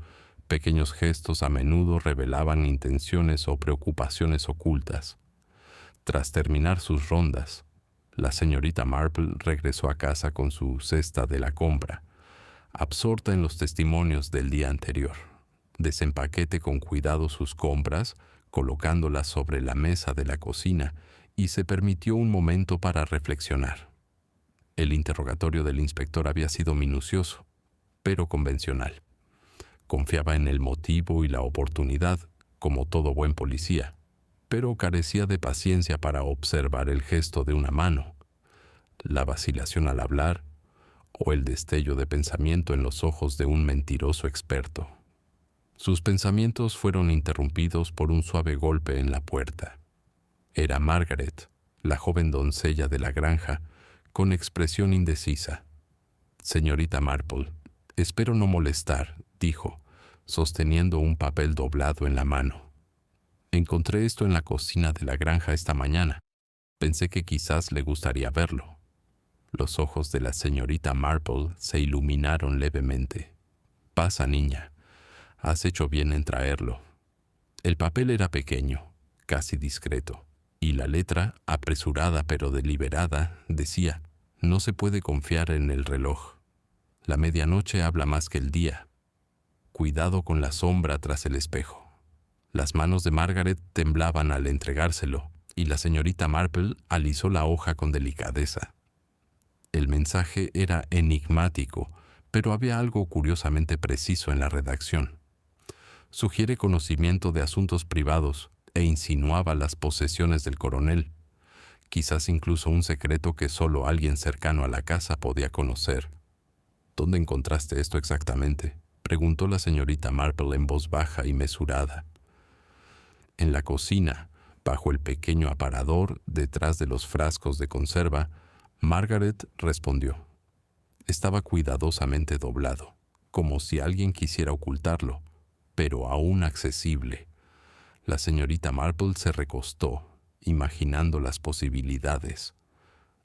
Pequeños gestos a menudo revelaban intenciones o preocupaciones ocultas. Tras terminar sus rondas, la señorita Marple regresó a casa con su cesta de la compra, absorta en los testimonios del día anterior. Desempaquete con cuidado sus compras, colocándolas sobre la mesa de la cocina, y se permitió un momento para reflexionar. El interrogatorio del inspector había sido minucioso, pero convencional. Confiaba en el motivo y la oportunidad, como todo buen policía, pero carecía de paciencia para observar el gesto de una mano, la vacilación al hablar o el destello de pensamiento en los ojos de un mentiroso experto. Sus pensamientos fueron interrumpidos por un suave golpe en la puerta. Era Margaret, la joven doncella de la granja, con expresión indecisa. «Señorita Marple, espero no molestar», dijo, sosteniendo un papel doblado en la mano. «Encontré esto en la cocina de la granja esta mañana. Pensé que quizás le gustaría verlo». Los ojos de la señorita Marple se iluminaron levemente. «Pasa, niña. Has hecho bien en traerlo». El papel era pequeño, casi discreto, y la letra, apresurada pero deliberada, decía: «No se puede confiar en el reloj. La medianoche habla más que el día. Cuidado con la sombra tras el espejo». Las manos de Margaret temblaban al entregárselo, y la señorita Marple alisó la hoja con delicadeza. El mensaje era enigmático, pero había algo curiosamente preciso en la redacción. «Sugiere conocimiento de asuntos privados» e insinuaba las posesiones del coronel, quizás incluso un secreto que solo alguien cercano a la casa podía conocer. «¿Dónde encontraste esto exactamente?», preguntó la señorita Marple en voz baja y mesurada. En la cocina, bajo el pequeño aparador, detrás de los frascos de conserva, Margaret respondió. Estaba cuidadosamente doblado, como si alguien quisiera ocultarlo, pero aún accesible. La señorita Marple se recostó, imaginando las posibilidades.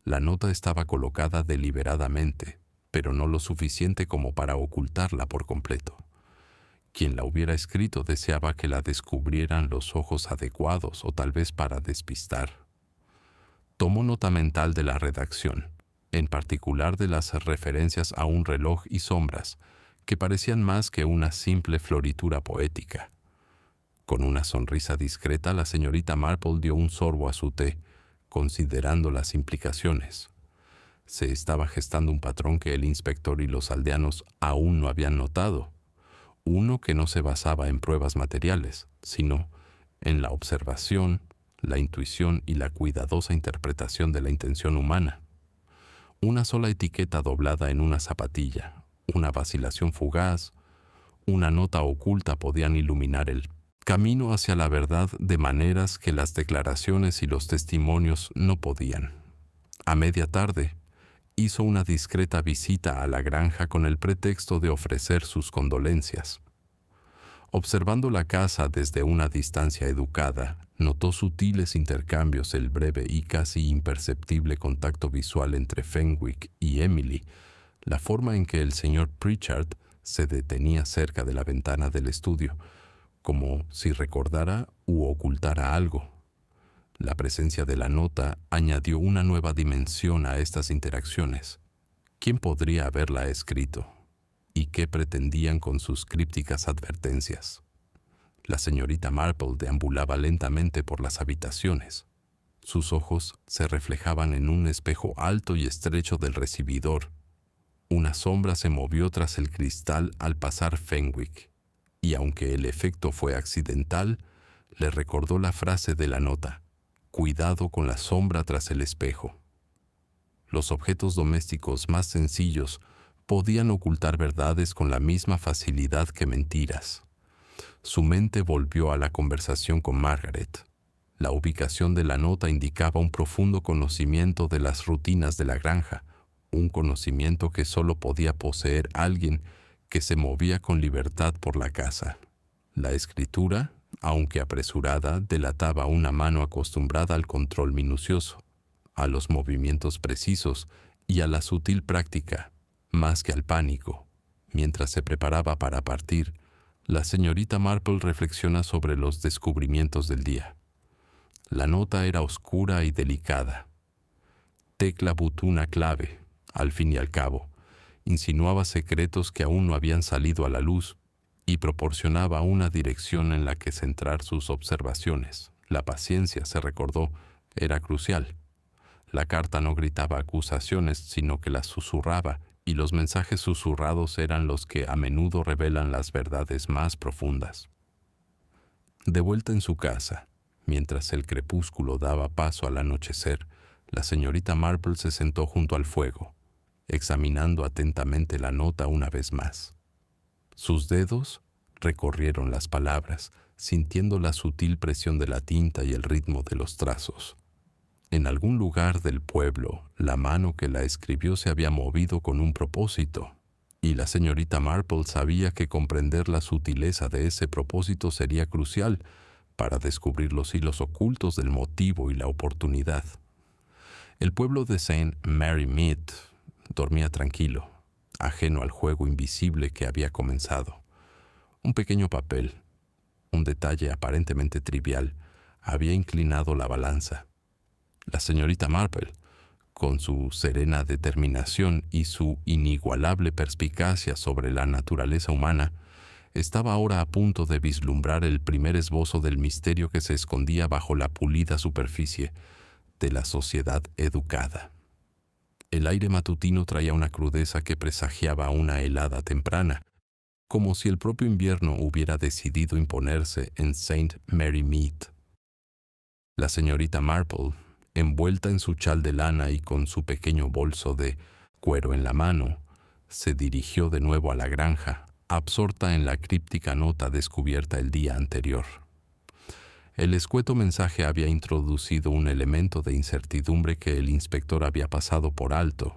La nota estaba colocada deliberadamente, pero no lo suficiente como para ocultarla por completo. Quien la hubiera escrito deseaba que la descubrieran los ojos adecuados o tal vez para despistar. Tomó nota mental de la redacción, en particular de las referencias a un reloj y sombras, que parecían más que una simple floritura poética. Con una sonrisa discreta, la señorita Marple dio un sorbo a su té, considerando las implicaciones. Se estaba gestando un patrón que el inspector y los aldeanos aún no habían notado. Uno que no se basaba en pruebas materiales, sino en la observación, la intuición y la cuidadosa interpretación de la intención humana. Una sola etiqueta doblada en una zapatilla, una vacilación fugaz, una nota oculta podían iluminar el camino hacia la verdad de maneras que las declaraciones y los testimonios no podían. A media tarde, hizo una discreta visita a la granja con el pretexto de ofrecer sus condolencias. Observando la casa desde una distancia educada, notó sutiles intercambios, el breve y casi imperceptible contacto visual entre Fenwick y Emily, la forma en que el señor Pritchard se detenía cerca de la ventana del estudio, como si recordara u ocultara algo. La presencia de la nota añadió una nueva dimensión a estas interacciones. ¿Quién podría haberla escrito? ¿Y qué pretendían con sus crípticas advertencias? La señorita Marple deambulaba lentamente por las habitaciones. Sus ojos se reflejaban en un espejo alto y estrecho del recibidor. Una sombra se movió tras el cristal al pasar Fenwick, y aunque el efecto fue accidental, le recordó la frase de la nota: «Cuidado con la sombra tras el espejo». Los objetos domésticos más sencillos podían ocultar verdades con la misma facilidad que mentiras. Su mente volvió a la conversación con Margaret. La ubicación de la nota indicaba un profundo conocimiento de las rutinas de la granja, un conocimiento que solo podía poseer alguien que se movía con libertad por la casa. La escritura, aunque apresurada, delataba una mano acostumbrada al control minucioso, a los movimientos precisos y a la sutil práctica, más que al pánico. Mientras se preparaba para partir, la señorita Marple reflexiona sobre los descubrimientos del día. La nota era oscura y delicada. Tecla Butuna clave, al fin y al cabo, insinuaba secretos que aún no habían salido a la luz y proporcionaba una dirección en la que centrar sus observaciones. La paciencia, se recordó, era crucial. La carta no gritaba acusaciones, sino que las susurraba, y los mensajes susurrados eran los que a menudo revelan las verdades más profundas. De vuelta en su casa, mientras el crepúsculo daba paso al anochecer, la señorita Marple se sentó junto al fuego, examinando atentamente la nota una vez más. Sus dedos recorrieron las palabras, sintiendo la sutil presión de la tinta y el ritmo de los trazos. En algún lugar del pueblo, la mano que la escribió se había movido con un propósito, y la señorita Marple sabía que comprender la sutileza de ese propósito sería crucial para descubrir los hilos ocultos del motivo y la oportunidad. El pueblo de St. Mary Mead dormía tranquilo, ajeno al juego invisible que había comenzado. Un pequeño papel, un detalle aparentemente trivial, había inclinado la balanza. La señorita Marple, con su serena determinación y su inigualable perspicacia sobre la naturaleza humana, estaba ahora a punto de vislumbrar el primer esbozo del misterio que se escondía bajo la pulida superficie de la sociedad educada. El aire matutino traía una crudeza que presagiaba una helada temprana, como si el propio invierno hubiera decidido imponerse en St. Mary Mead. La señorita Marple, envuelta en su chal de lana y con su pequeño bolso de cuero en la mano, se dirigió de nuevo a la granja, absorta en la críptica nota descubierta el día anterior. El escueto mensaje había introducido un elemento de incertidumbre que el inspector había pasado por alto,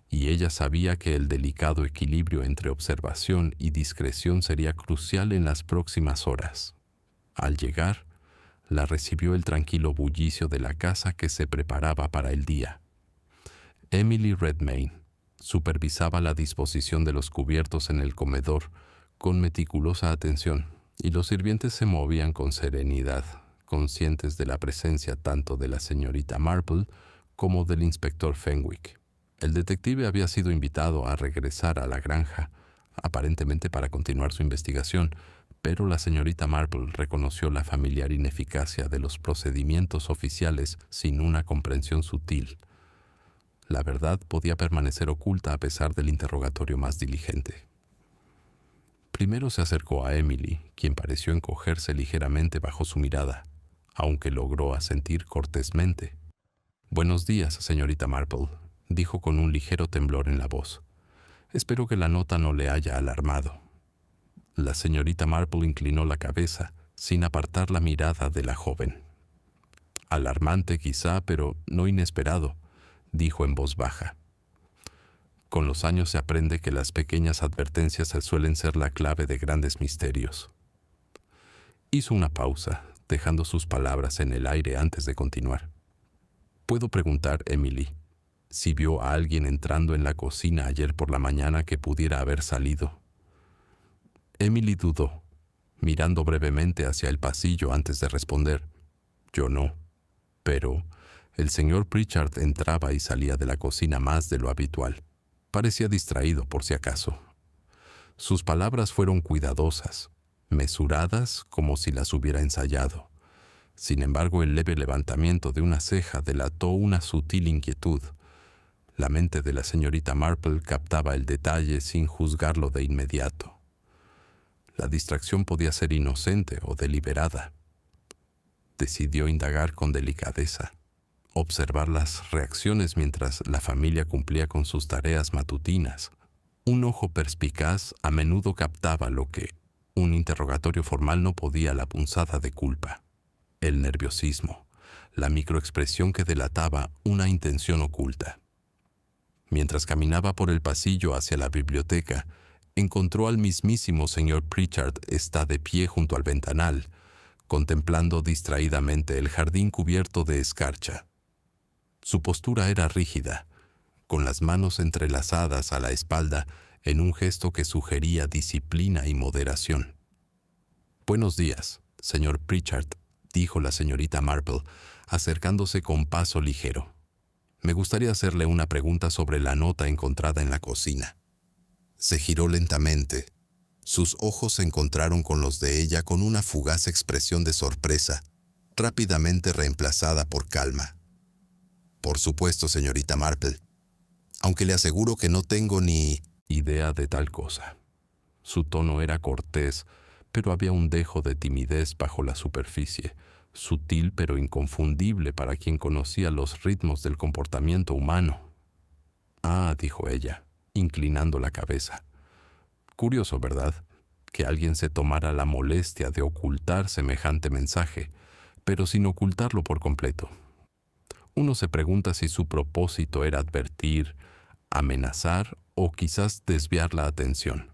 y ella sabía que el delicado equilibrio entre observación y discreción sería crucial en las próximas horas. Al llegar, la recibió el tranquilo bullicio de la casa que se preparaba para el día. Emily Redmayne supervisaba la disposición de los cubiertos en el comedor con meticulosa atención, y los sirvientes se movían con serenidad, conscientes de la presencia tanto de la señorita Marple como del inspector Fenwick. El detective había sido invitado a regresar a la granja, aparentemente para continuar su investigación, pero la señorita Marple reconoció la familiar ineficacia de los procedimientos oficiales sin una comprensión sutil. La verdad podía permanecer oculta a pesar del interrogatorio más diligente. Primero se acercó a Emily, quien pareció encogerse ligeramente bajo su mirada, aunque logró asentir cortésmente. «Buenos días, señorita Marple», dijo con un ligero temblor en la voz. «Espero que la nota no le haya alarmado». La señorita Marple inclinó la cabeza, sin apartar la mirada de la joven. «Alarmante quizá, pero no inesperado», dijo en voz baja. «Con los años se aprende que las pequeñas advertencias suelen ser la clave de grandes misterios». Hizo una pausa, dejando sus palabras en el aire antes de continuar. «¿Puedo preguntar, Emily, si vio a alguien entrando en la cocina ayer por la mañana que pudiera haber salido?» Emily dudó, mirando brevemente hacia el pasillo antes de responder. «Yo no. Pero el señor Pritchard entraba y salía de la cocina más de lo habitual. Parecía distraído por si acaso». Sus palabras fueron cuidadosas, mesuradas como si las hubiera ensayado. Sin embargo, el leve levantamiento de una ceja delató una sutil inquietud. La mente de la señorita Marple captaba el detalle sin juzgarlo de inmediato. La distracción podía ser inocente o deliberada. Decidió indagar con delicadeza, observar las reacciones mientras la familia cumplía con sus tareas matutinas. Un ojo perspicaz a menudo captaba lo que un interrogatorio formal no podía: la punzada de culpa, el nerviosismo, la microexpresión que delataba una intención oculta. Mientras caminaba por el pasillo hacia la biblioteca, encontró al mismísimo señor Pritchard. Está de pie junto al ventanal, contemplando distraídamente el jardín cubierto de escarcha. Su postura era rígida, con las manos entrelazadas a la espalda en un gesto que sugería disciplina y moderación. «Buenos días, señor Pritchard», dijo la señorita Marple, acercándose con paso ligero. «Me gustaría hacerle una pregunta sobre la nota encontrada en la cocina». Se giró lentamente. Sus ojos se encontraron con los de ella con una fugaz expresión de sorpresa, rápidamente reemplazada por calma. «Por supuesto, señorita Marple, aunque le aseguro que no tengo ni idea de tal cosa». Su tono era cortés, pero había un dejo de timidez bajo la superficie, sutil pero inconfundible para quien conocía los ritmos del comportamiento humano. «Ah», dijo ella, inclinando la cabeza. «Curioso, ¿verdad?, que alguien se tomara la molestia de ocultar semejante mensaje, pero sin ocultarlo por completo. Uno se pregunta si su propósito era advertir, amenazar o quizás desviar la atención».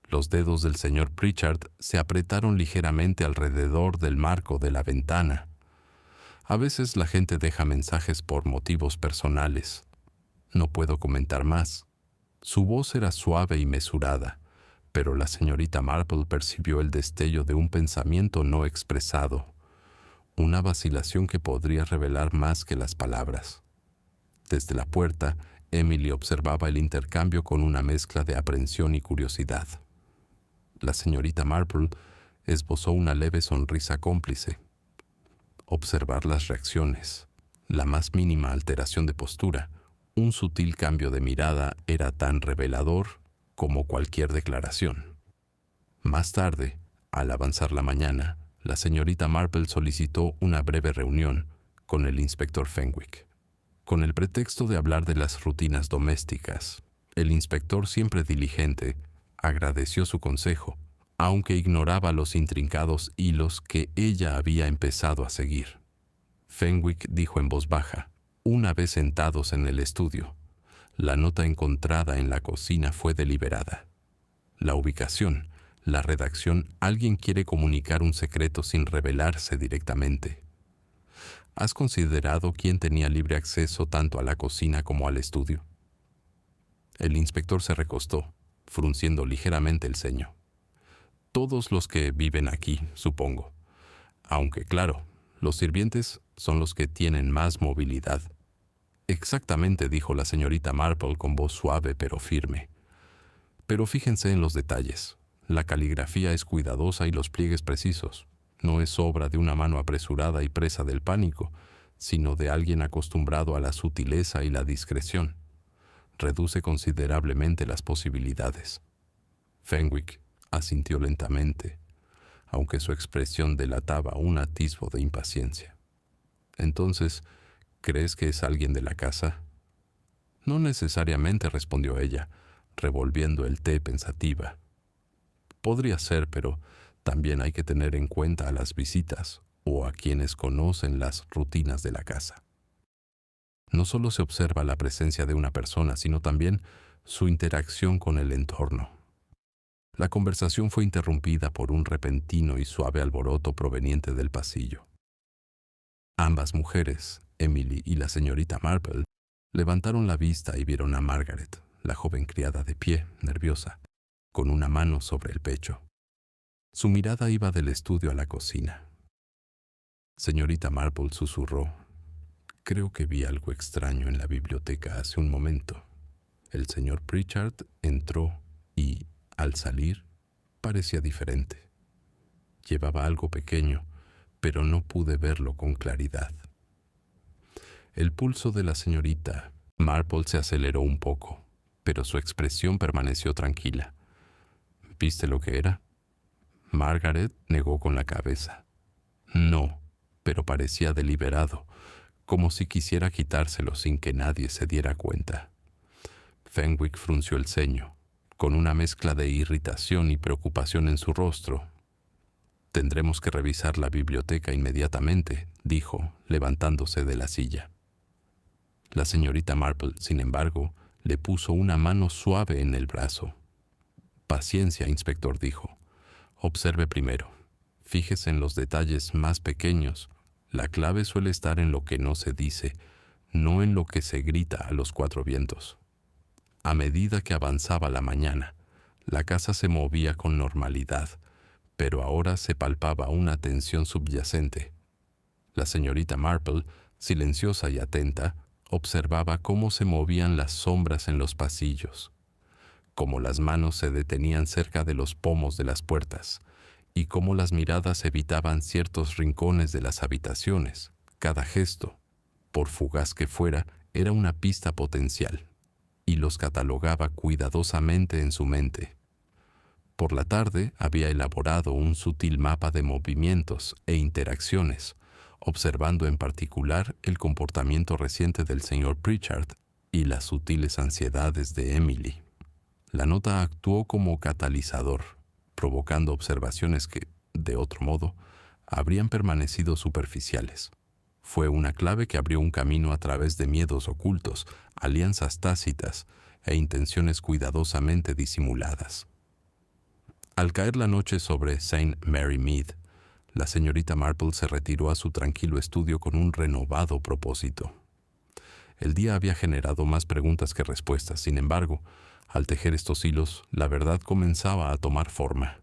Los dedos del señor Pritchard se apretaron ligeramente alrededor del marco de la ventana. «A veces la gente deja mensajes por motivos personales. No puedo comentar más». Su voz era suave y mesurada, pero la señorita Marple percibió el destello de un pensamiento no expresado, una vacilación que podría revelar más que las palabras. Desde la puerta, Emily observaba el intercambio con una mezcla de aprensión y curiosidad. La señorita Marple esbozó una leve sonrisa cómplice. Observar las reacciones, la más mínima alteración de postura, un sutil cambio de mirada era tan revelador como cualquier declaración. Más tarde, al avanzar la mañana, la señorita Marple solicitó una breve reunión con el inspector Fenwick. Con el pretexto de hablar de las rutinas domésticas, el inspector, siempre diligente, agradeció su consejo, aunque ignoraba los intrincados hilos que ella había empezado a seguir. Fenwick dijo en voz baja, una vez sentados en el estudio: «La nota encontrada en la cocina fue deliberada. La ubicación, la redacción, alguien quiere comunicar un secreto sin revelarse directamente. ¿Has considerado quién tenía libre acceso tanto a la cocina como al estudio?» El inspector se recostó, frunciendo ligeramente el ceño. «Todos los que viven aquí, supongo. Aunque, claro, los sirvientes son los que tienen más movilidad». «Exactamente», dijo la señorita Marple con voz suave pero firme. «Pero fíjense en los detalles. La caligrafía es cuidadosa y los pliegues precisos. No es obra de una mano apresurada y presa del pánico, sino de alguien acostumbrado a la sutileza y la discreción. Reduce considerablemente las posibilidades». Fenwick asintió lentamente, aunque su expresión delataba un atisbo de impaciencia. «Entonces, ¿crees que es alguien de la casa?» «No necesariamente», respondió ella, revolviendo el té pensativa. «Podría ser, pero también hay que tener en cuenta a las visitas o a quienes conocen las rutinas de la casa. No solo se observa la presencia de una persona, sino también su interacción con el entorno. La conversación fue interrumpida por un repentino y suave alboroto proveniente del pasillo. Ambas mujeres, Emily y la señorita Marple, levantaron la vista y vieron a Margaret, la joven criada de pie, nerviosa, con una mano sobre el pecho. Su mirada iba del estudio a la cocina. Señorita Marple susurró: «Creo que vi algo extraño en la biblioteca hace un momento». El señor Pritchard entró y, al salir, parecía diferente. Llevaba algo pequeño, pero no pude verlo con claridad. El pulso de la señorita Marple se aceleró un poco, pero su expresión permaneció tranquila. ¿Viste lo que era? Margaret negó con la cabeza. No, pero parecía deliberado, como si quisiera quitárselo sin que nadie se diera cuenta. Fenwick frunció el ceño, con una mezcla de irritación y preocupación en su rostro. «Tendremos que revisar la biblioteca inmediatamente», dijo, levantándose de la silla. La señorita Marple, sin embargo, le puso una mano suave en el brazo. «Paciencia, inspector», dijo. «Observe primero. Fíjese en los detalles más pequeños. La clave suele estar en lo que no se dice, no en lo que se grita a los cuatro vientos». A medida que avanzaba la mañana, la casa se movía con normalidad, pero ahora se palpaba una tensión subyacente. La señorita Marple, silenciosa y atenta, observaba cómo se movían las sombras en los pasillos, cómo las manos se detenían cerca de los pomos de las puertas y cómo las miradas evitaban ciertos rincones de las habitaciones. Cada gesto, por fugaz que fuera, era una pista potencial, y los catalogaba cuidadosamente en su mente. Por la tarde había elaborado un sutil mapa de movimientos e interacciones, observando en particular el comportamiento reciente del señor Pritchard y las sutiles ansiedades de Emily. La nota actuó como catalizador, provocando observaciones que, de otro modo, habrían permanecido superficiales. Fue una clave que abrió un camino a través de miedos ocultos, alianzas tácitas e intenciones cuidadosamente disimuladas. Al caer la noche sobre St. Mary Mead, la señorita Marple se retiró a su tranquilo estudio con un renovado propósito. El día había generado más preguntas que respuestas. Sin embargo, al tejer estos hilos, la verdad comenzaba a tomar forma.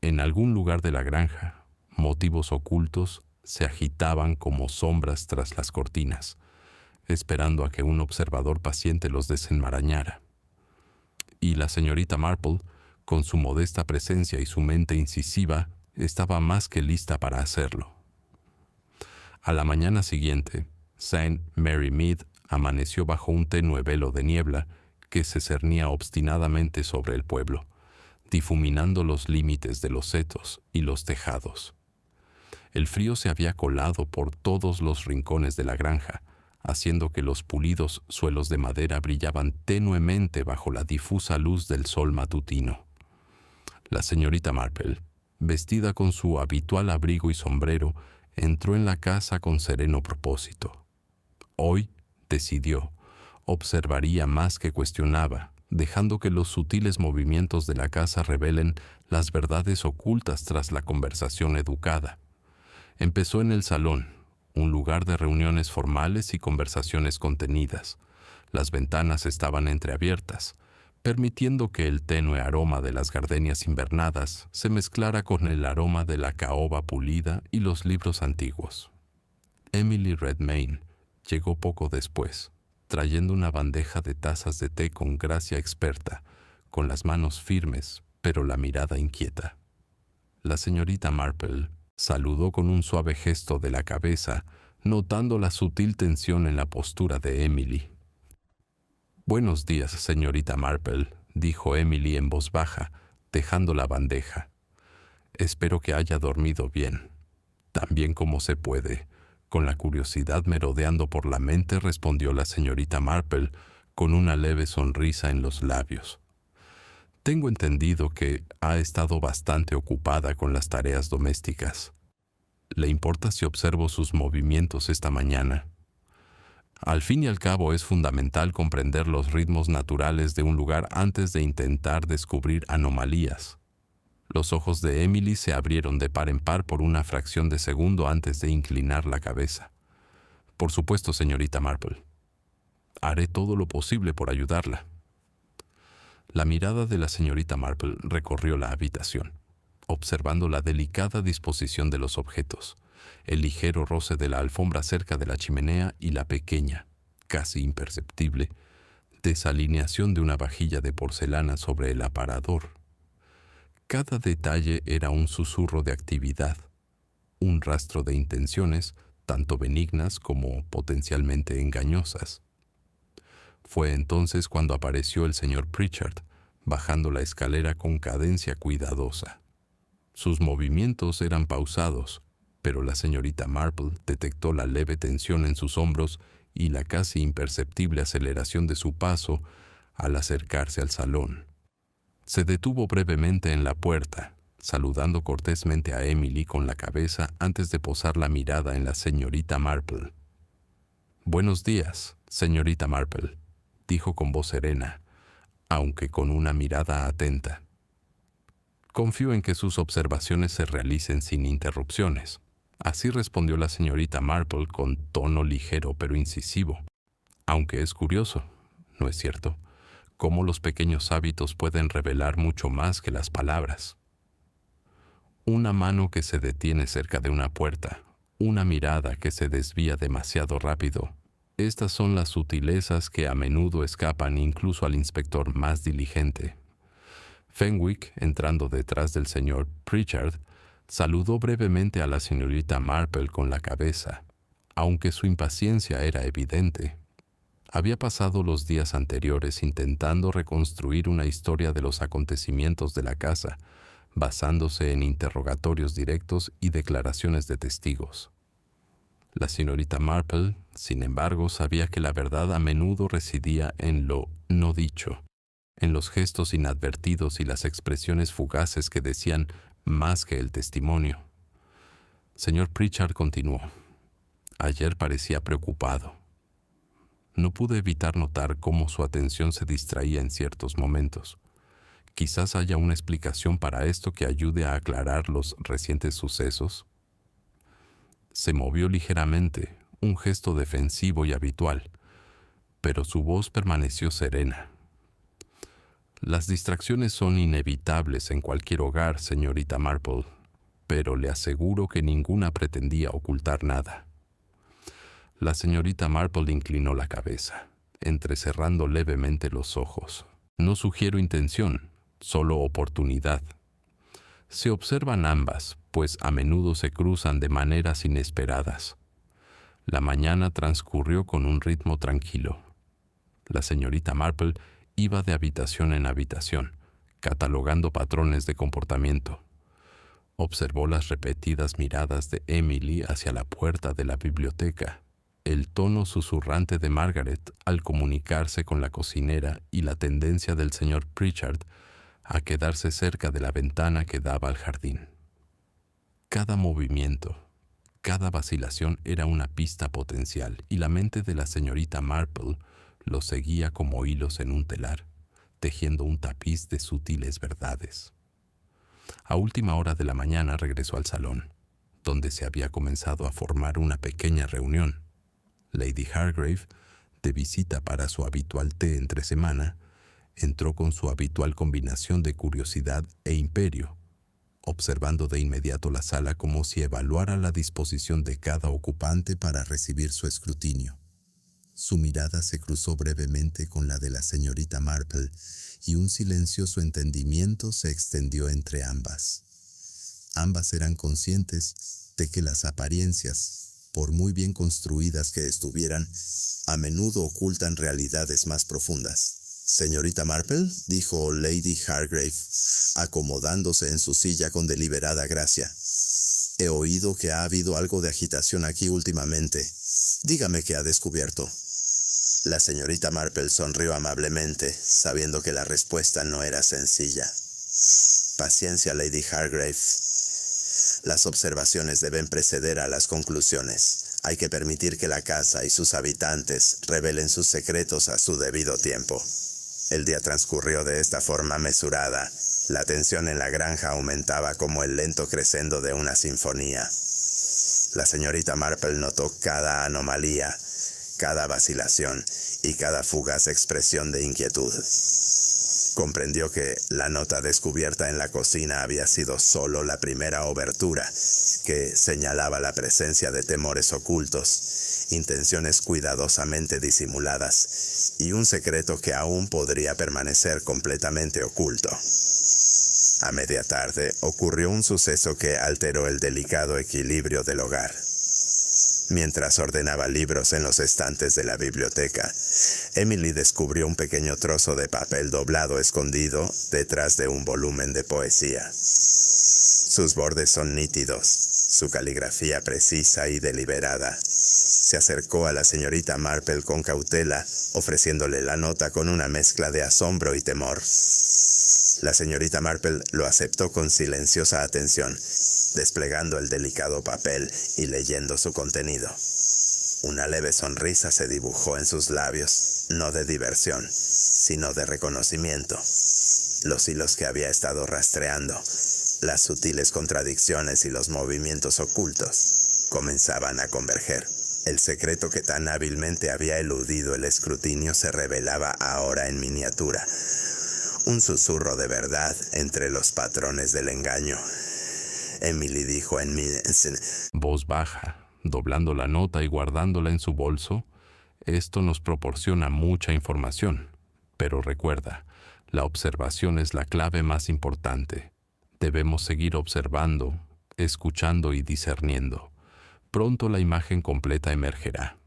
En algún lugar de la granja, motivos ocultos se agitaban como sombras tras las cortinas, esperando a que un observador paciente los desenmarañara. Y la señorita Marple, con su modesta presencia y su mente incisiva, estaba más que lista para hacerlo. A la mañana siguiente, St. Mary Mead amaneció bajo un tenue velo de niebla que se cernía obstinadamente sobre el pueblo, difuminando los límites de los setos y los tejados. El frío se había colado por todos los rincones de la granja, haciendo que los pulidos suelos de madera brillaban tenuemente bajo la difusa luz del sol matutino. La señorita Marple, vestida con su habitual abrigo y sombrero, entró en la casa con sereno propósito. Hoy, decidió, observaría más que cuestionaba, dejando que los sutiles movimientos de la casa revelen las verdades ocultas tras la conversación educada. Empezó en el salón, un lugar de reuniones formales y conversaciones contenidas. Las ventanas estaban entreabiertas, permitiendo que el tenue aroma de las gardenias invernadas se mezclara con el aroma de la caoba pulida y los libros antiguos. Emily Redmayne llegó poco después, trayendo una bandeja de tazas de té con gracia experta, con las manos firmes, pero la mirada inquieta. La señorita Marple saludó con un suave gesto de la cabeza, notando la sutil tensión en la postura de Emily. «Buenos días, señorita Marple», dijo Emily en voz baja, dejando la bandeja. «Espero que haya dormido bien, tan bien como se puede». Con la curiosidad merodeando por la mente, respondió la señorita Marple con una leve sonrisa en los labios. «Tengo entendido que ha estado bastante ocupada con las tareas domésticas. ¿Le importa si observo sus movimientos esta mañana?» Al fin y al cabo es fundamental comprender los ritmos naturales de un lugar antes de intentar descubrir anomalías. Los ojos de Emily se abrieron de par en par por una fracción de segundo antes de inclinar la cabeza. Por supuesto, señorita Marple. Haré todo lo posible por ayudarla. La mirada de la señorita Marple recorrió la habitación, observando la delicada disposición de los objetos, el ligero roce de la alfombra cerca de la chimenea y la pequeña, casi imperceptible, desalineación de una vajilla de porcelana sobre el aparador. Cada detalle era un susurro de actividad, un rastro de intenciones, tanto benignas como potencialmente engañosas. Fue entonces cuando apareció el señor Pritchard, bajando la escalera con cadencia cuidadosa. Sus movimientos eran pausados, pero la señorita Marple detectó la leve tensión en sus hombros y la casi imperceptible aceleración de su paso al acercarse al salón. Se detuvo brevemente en la puerta, saludando cortésmente a Emily con la cabeza antes de posar la mirada en la señorita Marple. «Buenos días, señorita Marple», dijo con voz serena, aunque con una mirada atenta. «Confío en que sus observaciones se realicen sin interrupciones». Así respondió la señorita Marple con tono ligero pero incisivo. Aunque es curioso, ¿no es cierto?, cómo los pequeños hábitos pueden revelar mucho más que las palabras. Una mano que se detiene cerca de una puerta, una mirada que se desvía demasiado rápido. Estas son las sutilezas que a menudo escapan incluso al inspector más diligente. Fenwick, entrando detrás del señor Pritchard, saludó brevemente a la señorita Marple con la cabeza, aunque su impaciencia era evidente. Había pasado los días anteriores intentando reconstruir una historia de los acontecimientos de la casa, basándose en interrogatorios directos y declaraciones de testigos. La señorita Marple, sin embargo, sabía que la verdad a menudo residía en lo no dicho, en los gestos inadvertidos y las expresiones fugaces que decían más que el testimonio. Señor Pritchard continuó. Ayer parecía preocupado. No pude evitar notar cómo su atención se distraía en ciertos momentos. Quizás haya una explicación para esto que ayude a aclarar los recientes sucesos. Se movió ligeramente, un gesto defensivo y habitual, pero su voz permaneció serena. Las distracciones son inevitables en cualquier hogar, señorita Marple, pero le aseguro que ninguna pretendía ocultar nada. La señorita Marple inclinó la cabeza, entrecerrando levemente los ojos. No sugiero intención, solo oportunidad. Se observan ambas, pues a menudo se cruzan de maneras inesperadas. La mañana transcurrió con un ritmo tranquilo. La señorita Marple iba de habitación en habitación, catalogando patrones de comportamiento. Observó las repetidas miradas de Emily hacia la puerta de la biblioteca, el tono susurrante de Margaret al comunicarse con la cocinera y la tendencia del señor Pritchard a quedarse cerca de la ventana que daba al jardín. Cada movimiento, cada vacilación era una pista potencial y la mente de la señorita Marple lo seguía como hilos en un telar, tejiendo un tapiz de sutiles verdades. A última hora de la mañana regresó al salón, donde se había comenzado a formar una pequeña reunión. Lady Hargrave, de visita para su habitual té entre semana, entró con su habitual combinación de curiosidad e imperio, observando de inmediato la sala como si evaluara la disposición de cada ocupante para recibir su escrutinio. Su mirada se cruzó brevemente con la de la señorita Marple y un silencioso entendimiento se extendió entre ambas. Ambas eran conscientes de que las apariencias, por muy bien construidas que estuvieran, a menudo ocultan realidades más profundas. «Señorita Marple», dijo Lady Hargrave, acomodándose en su silla con deliberada gracia. «He oído que ha habido algo de agitación aquí últimamente. Dígame qué ha descubierto». La señorita Marple sonrió amablemente, sabiendo que la respuesta no era sencilla. «Paciencia, Lady Hargrave. Las observaciones deben preceder a las conclusiones. Hay que permitir que la casa y sus habitantes revelen sus secretos a su debido tiempo. El día transcurrió de esta forma mesurada. La tensión en la granja aumentaba como el lento crescendo de una sinfonía. La señorita Marple notó cada anomalía, cada vacilación y cada fugaz expresión de inquietud. Comprendió que la nota descubierta en la cocina había sido solo la primera obertura, que señalaba la presencia de temores ocultos, intenciones cuidadosamente disimuladas y un secreto que aún podría permanecer completamente oculto. A media tarde ocurrió un suceso que alteró el delicado equilibrio del hogar. Mientras ordenaba libros en los estantes de la biblioteca, Emily descubrió un pequeño trozo de papel doblado escondido detrás de un volumen de poesía. Sus bordes son nítidos, su caligrafía precisa y deliberada. Se acercó a la señorita Marple con cautela, ofreciéndole la nota con una mezcla de asombro y temor. La señorita Marple lo aceptó con silenciosa atención, desplegando el delicado papel y leyendo su contenido. Una leve sonrisa se dibujó en sus labios, no de diversión, sino de reconocimiento. Los hilos que había estado rastreando, las sutiles contradicciones y los movimientos ocultos, comenzaban a converger. El secreto que tan hábilmente había eludido el escrutinio se revelaba ahora en miniatura. Un susurro de verdad entre los patrones del engaño. Emily dijo en voz baja, doblando la nota y guardándola en su bolso. Esto nos proporciona mucha información. Pero recuerda, la observación es la clave más importante. Debemos seguir observando, escuchando y discerniendo. Pronto la imagen completa emergerá.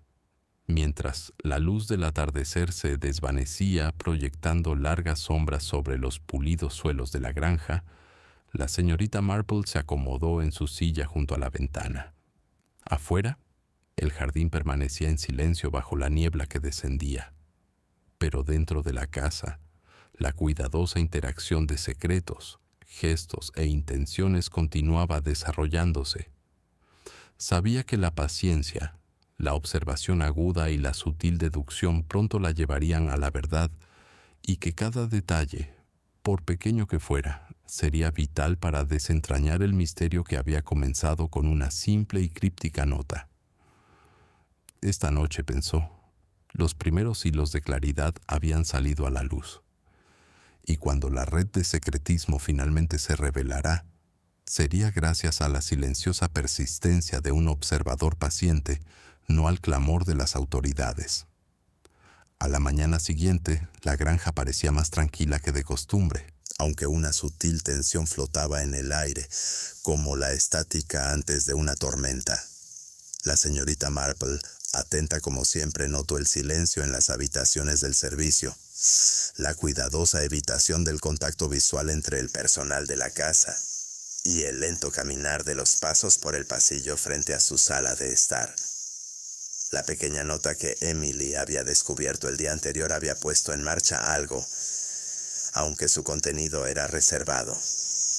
Mientras la luz del atardecer se desvanecía proyectando largas sombras sobre los pulidos suelos de la granja, la señorita Marple se acomodó en su silla junto a la ventana. Afuera, el jardín permanecía en silencio bajo la niebla que descendía. Pero dentro de la casa, la cuidadosa interacción de secretos, gestos e intenciones continuaba desarrollándose. Sabía que la paciencia, la observación aguda y la sutil deducción pronto la llevarían a la verdad y que cada detalle, por pequeño que fuera, sería vital para desentrañar el misterio que había comenzado con una simple y críptica nota. Esta noche, pensó, los primeros hilos de claridad habían salido a la luz. Y cuando la red de secretismo finalmente se revelará, sería gracias a la silenciosa persistencia de un observador paciente, no al clamor de las autoridades. A la mañana siguiente, la granja parecía más tranquila que de costumbre, aunque una sutil tensión flotaba en el aire, como la estática antes de una tormenta. La señorita Marple, atenta como siempre, notó el silencio en las habitaciones del servicio, la cuidadosa evitación del contacto visual entre el personal de la casa y el lento caminar de los pasos por el pasillo frente a su sala de estar. La pequeña nota que Emily había descubierto el día anterior había puesto en marcha algo, aunque su contenido era reservado,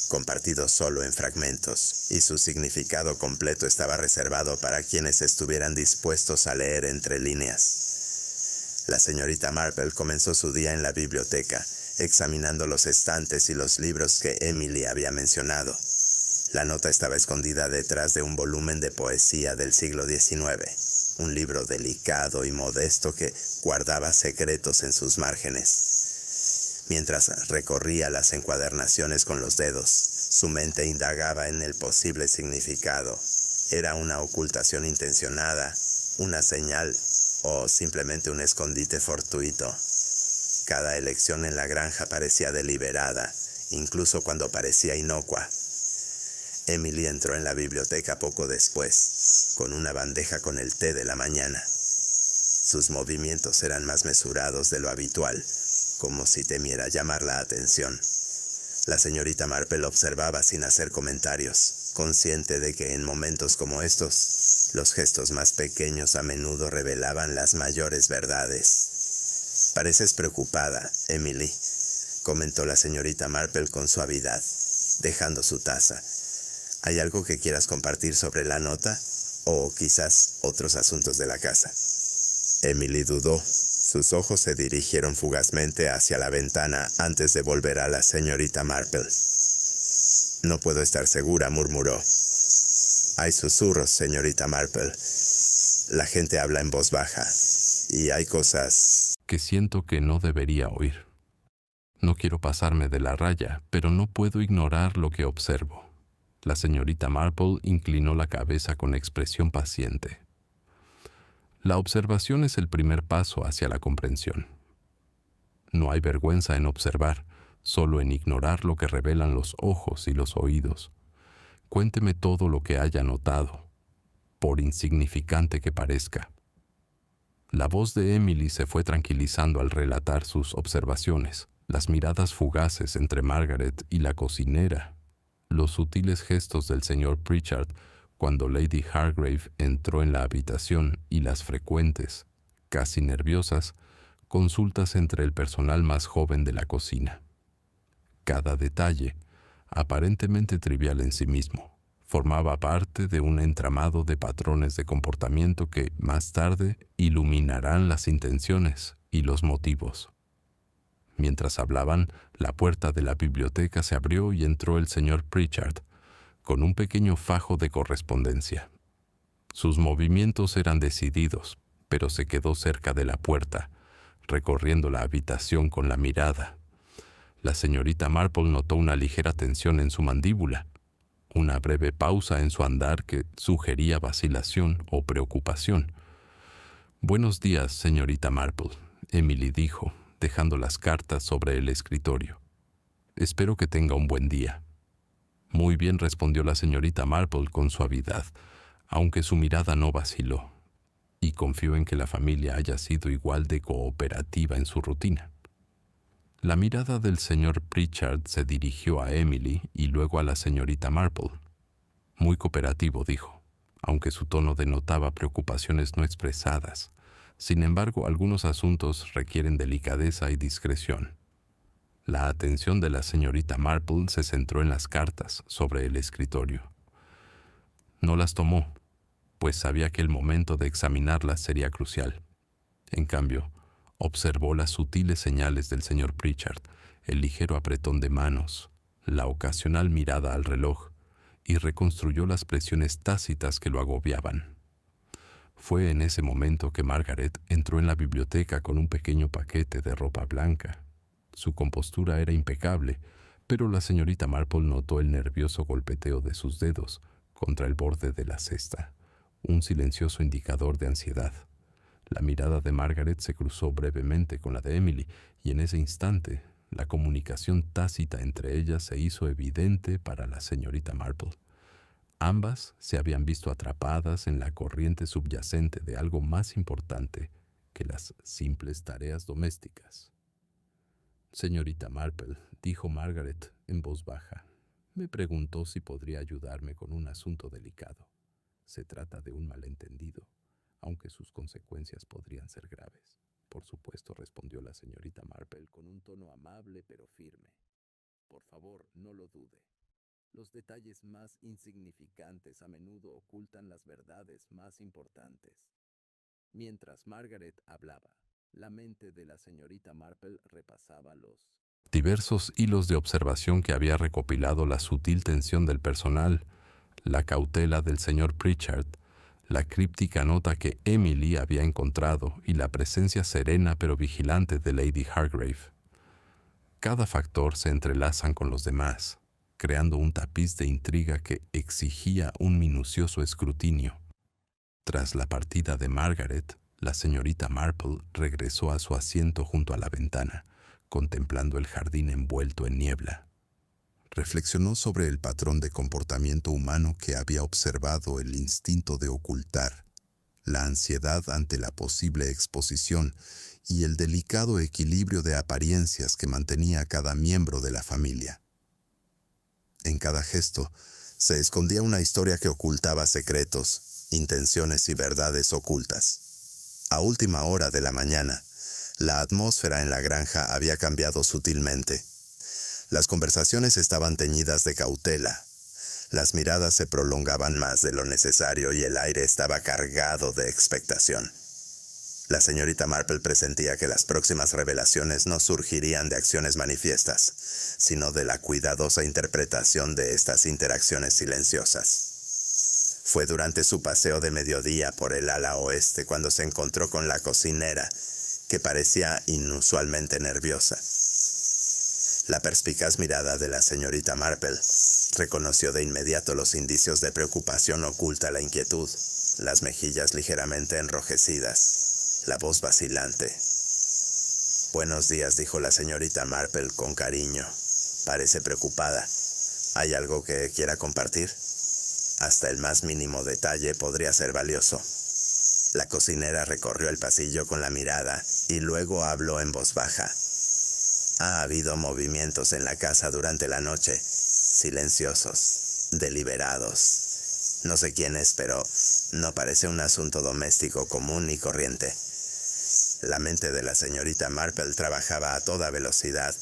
compartido solo en fragmentos, y su significado completo estaba reservado para quienes estuvieran dispuestos a leer entre líneas. La señorita Marple comenzó su día en la biblioteca, examinando los estantes y los libros que Emily había mencionado. La nota estaba escondida detrás de un volumen de poesía del siglo XIX, un libro delicado y modesto que guardaba secretos en sus márgenes. Mientras recorría las encuadernaciones con los dedos, su mente indagaba en el posible significado. ¿Era una ocultación intencionada, una señal o simplemente un escondite fortuito? Cada elección en la granja parecía deliberada, incluso cuando parecía inocua. Emily entró en la biblioteca poco después, con una bandeja con el té de la mañana. Sus movimientos eran más mesurados de lo habitual, como si temiera llamar la atención. La señorita Marple observaba sin hacer comentarios, consciente de que en momentos como estos, los gestos más pequeños a menudo revelaban las mayores verdades. «Pareces preocupada, Emily», comentó la señorita Marple con suavidad, dejando su taza. «¿Hay algo que quieras compartir sobre la nota?» O quizás otros asuntos de la casa. Emily dudó. Sus ojos se dirigieron fugazmente hacia la ventana antes de volver a la señorita Marple. No puedo estar segura, murmuró. Hay susurros, señorita Marple. La gente habla en voz baja. Y hay cosas que siento que no debería oír. No quiero pasarme de la raya, pero no puedo ignorar lo que observo. La señorita Marple inclinó la cabeza con expresión paciente. La observación es el primer paso hacia la comprensión. No hay vergüenza en observar, solo en ignorar lo que revelan los ojos y los oídos. Cuénteme todo lo que haya notado, por insignificante que parezca. La voz de Emily se fue tranquilizando al relatar sus observaciones, las miradas fugaces entre Margaret y la cocinera, los sutiles gestos del señor Pritchard cuando Lady Hargrave entró en la habitación y las frecuentes, casi nerviosas, consultas entre el personal más joven de la cocina. Cada detalle, aparentemente trivial en sí mismo, formaba parte de un entramado de patrones de comportamiento que, más tarde, iluminarán las intenciones y los motivos. Mientras hablaban, la puerta de la biblioteca se abrió y entró el señor Pritchard, con un pequeño fajo de correspondencia. Sus movimientos eran decididos, pero se quedó cerca de la puerta, recorriendo la habitación con la mirada. La señorita Marple notó una ligera tensión en su mandíbula, una breve pausa en su andar que sugería vacilación o preocupación. «Buenos días, señorita Marple», Emily dijo, dejando las cartas sobre el escritorio. «Espero que tenga un buen día». «Muy bien», respondió la señorita Marple con suavidad, aunque su mirada no vaciló, y confío en que la familia haya sido igual de cooperativa en su rutina. La mirada del señor Pritchard se dirigió a Emily y luego a la señorita Marple. «Muy cooperativo», dijo, aunque su tono denotaba preocupaciones no expresadas. Sin embargo, algunos asuntos requieren delicadeza y discreción. La atención de la señorita Marple se centró en las cartas sobre el escritorio. No las tomó, pues sabía que el momento de examinarlas sería crucial. En cambio, observó las sutiles señales del señor Pritchard, el ligero apretón de manos, la ocasional mirada al reloj, y reconstruyó las presiones tácitas que lo agobiaban. Fue en ese momento que Margaret entró en la biblioteca con un pequeño paquete de ropa blanca. Su compostura era impecable, pero la señorita Marple notó el nervioso golpeteo de sus dedos contra el borde de la cesta, un silencioso indicador de ansiedad. La mirada de Margaret se cruzó brevemente con la de Emily, y en ese instante la comunicación tácita entre ellas se hizo evidente para la señorita Marple. Ambas se habían visto atrapadas en la corriente subyacente de algo más importante que las simples tareas domésticas. «Señorita Marple», dijo Margaret en voz baja, «me preguntó si podría ayudarme con un asunto delicado. Se trata de un malentendido, aunque sus consecuencias podrían ser graves». «Por supuesto», respondió la señorita Marple con un tono amable pero firme. «Por favor, no lo dude. Los detalles más insignificantes a menudo ocultan las verdades más importantes». Mientras Margaret hablaba, la mente de la señorita Marple repasaba los diversos hilos de observación que había recopilado, la sutil tensión del personal, la cautela del señor Pritchard, la críptica nota que Emily había encontrado y la presencia serena pero vigilante de Lady Hargrave. Cada factor se entrelazan con los demás, creando un tapiz de intriga que exigía un minucioso escrutinio. Tras la partida de Margaret, la señorita Marple regresó a su asiento junto a la ventana, contemplando el jardín envuelto en niebla. Reflexionó sobre el patrón de comportamiento humano que había observado: el instinto de ocultar, la ansiedad ante la posible exposición y el delicado equilibrio de apariencias que mantenía a cada miembro de la familia. En cada gesto se escondía una historia que ocultaba secretos, intenciones y verdades ocultas. A última hora de la mañana, la atmósfera en la granja había cambiado sutilmente. Las conversaciones estaban teñidas de cautela. Las miradas se prolongaban más de lo necesario y el aire estaba cargado de expectación. La señorita Marple presentía que las próximas revelaciones no surgirían de acciones manifiestas, sino de la cuidadosa interpretación de estas interacciones silenciosas. Fue durante su paseo de mediodía por el ala oeste cuando se encontró con la cocinera, que parecía inusualmente nerviosa. La perspicaz mirada de la señorita Marple reconoció de inmediato los indicios de preocupación oculta a la inquietud, las mejillas ligeramente enrojecidas, la voz vacilante. «Buenos días», dijo la señorita Marple con cariño. «Parece preocupada. ¿Hay algo que quiera compartir? Hasta el más mínimo detalle podría ser valioso». La cocinera recorrió el pasillo con la mirada y luego habló en voz baja. «Ha habido movimientos en la casa durante la noche, silenciosos, deliberados. No sé quiénes, pero no parece un asunto doméstico común y corriente». La mente de la señorita Marple trabajaba a toda velocidad,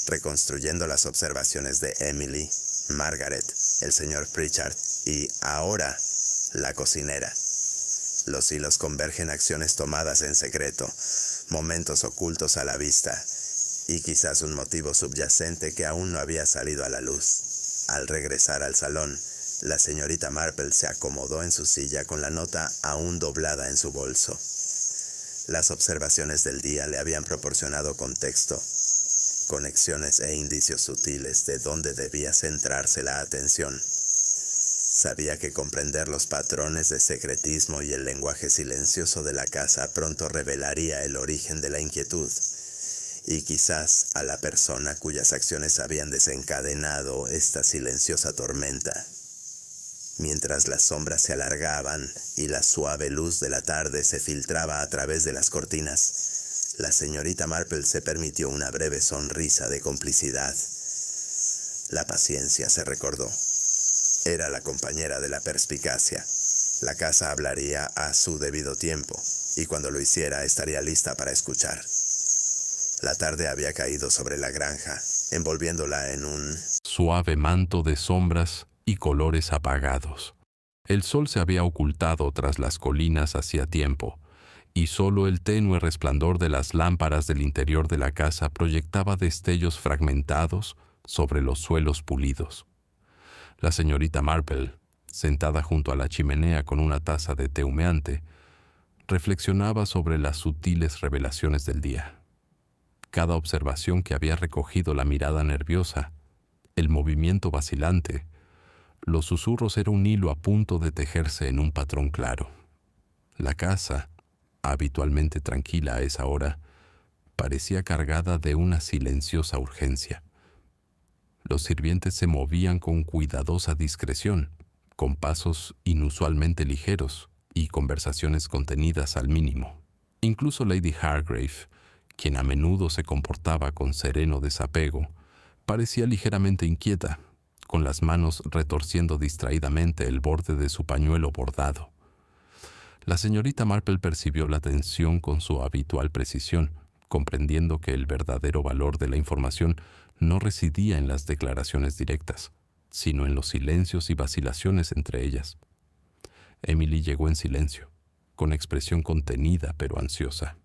reconstruyendo las observaciones de Emily, Margaret, el señor Pritchard y, ahora, la cocinera. Los hilos convergen, acciones tomadas en secreto, momentos ocultos a la vista, y quizás un motivo subyacente que aún no había salido a la luz. Al regresar al salón, la señorita Marple se acomodó en su silla con la nota aún doblada en su bolso. Las observaciones del día le habían proporcionado contexto, conexiones e indicios sutiles de dónde debía centrarse la atención. Sabía que comprender los patrones de secretismo y el lenguaje silencioso de la casa pronto revelaría el origen de la inquietud, y quizás a la persona cuyas acciones habían desencadenado esta silenciosa tormenta. Mientras las sombras se alargaban y la suave luz de la tarde se filtraba a través de las cortinas, la señorita Marple se permitió una breve sonrisa de complicidad. La paciencia, se recordó. Era la compañera de la perspicacia. La casa hablaría a su debido tiempo, y cuando lo hiciera estaría lista para escuchar. La tarde había caído sobre la granja, envolviéndola en un suave manto de sombras y colores apagados. El sol se había ocultado tras las colinas hacía tiempo, y solo el tenue resplandor de las lámparas del interior de la casa proyectaba destellos fragmentados sobre los suelos pulidos. La señorita Marple, sentada junto a la chimenea con una taza de té humeante, reflexionaba sobre las sutiles revelaciones del día. Cada observación que había recogido la mirada nerviosa, el movimiento vacilante, los susurros era un hilo a punto de tejerse en un patrón claro. La casa, habitualmente tranquila a esa hora, parecía cargada de una silenciosa urgencia. Los sirvientes se movían con cuidadosa discreción, con pasos inusualmente ligeros y conversaciones contenidas al mínimo. Incluso Lady Hargrave, quien a menudo se comportaba con sereno desapego, parecía ligeramente inquieta, con las manos retorciendo distraídamente el borde de su pañuelo bordado. La señorita Marple percibió la tensión con su habitual precisión, comprendiendo que el verdadero valor de la información no residía en las declaraciones directas, sino en los silencios y vacilaciones entre ellas. Emily llegó en silencio, con expresión contenida pero ansiosa.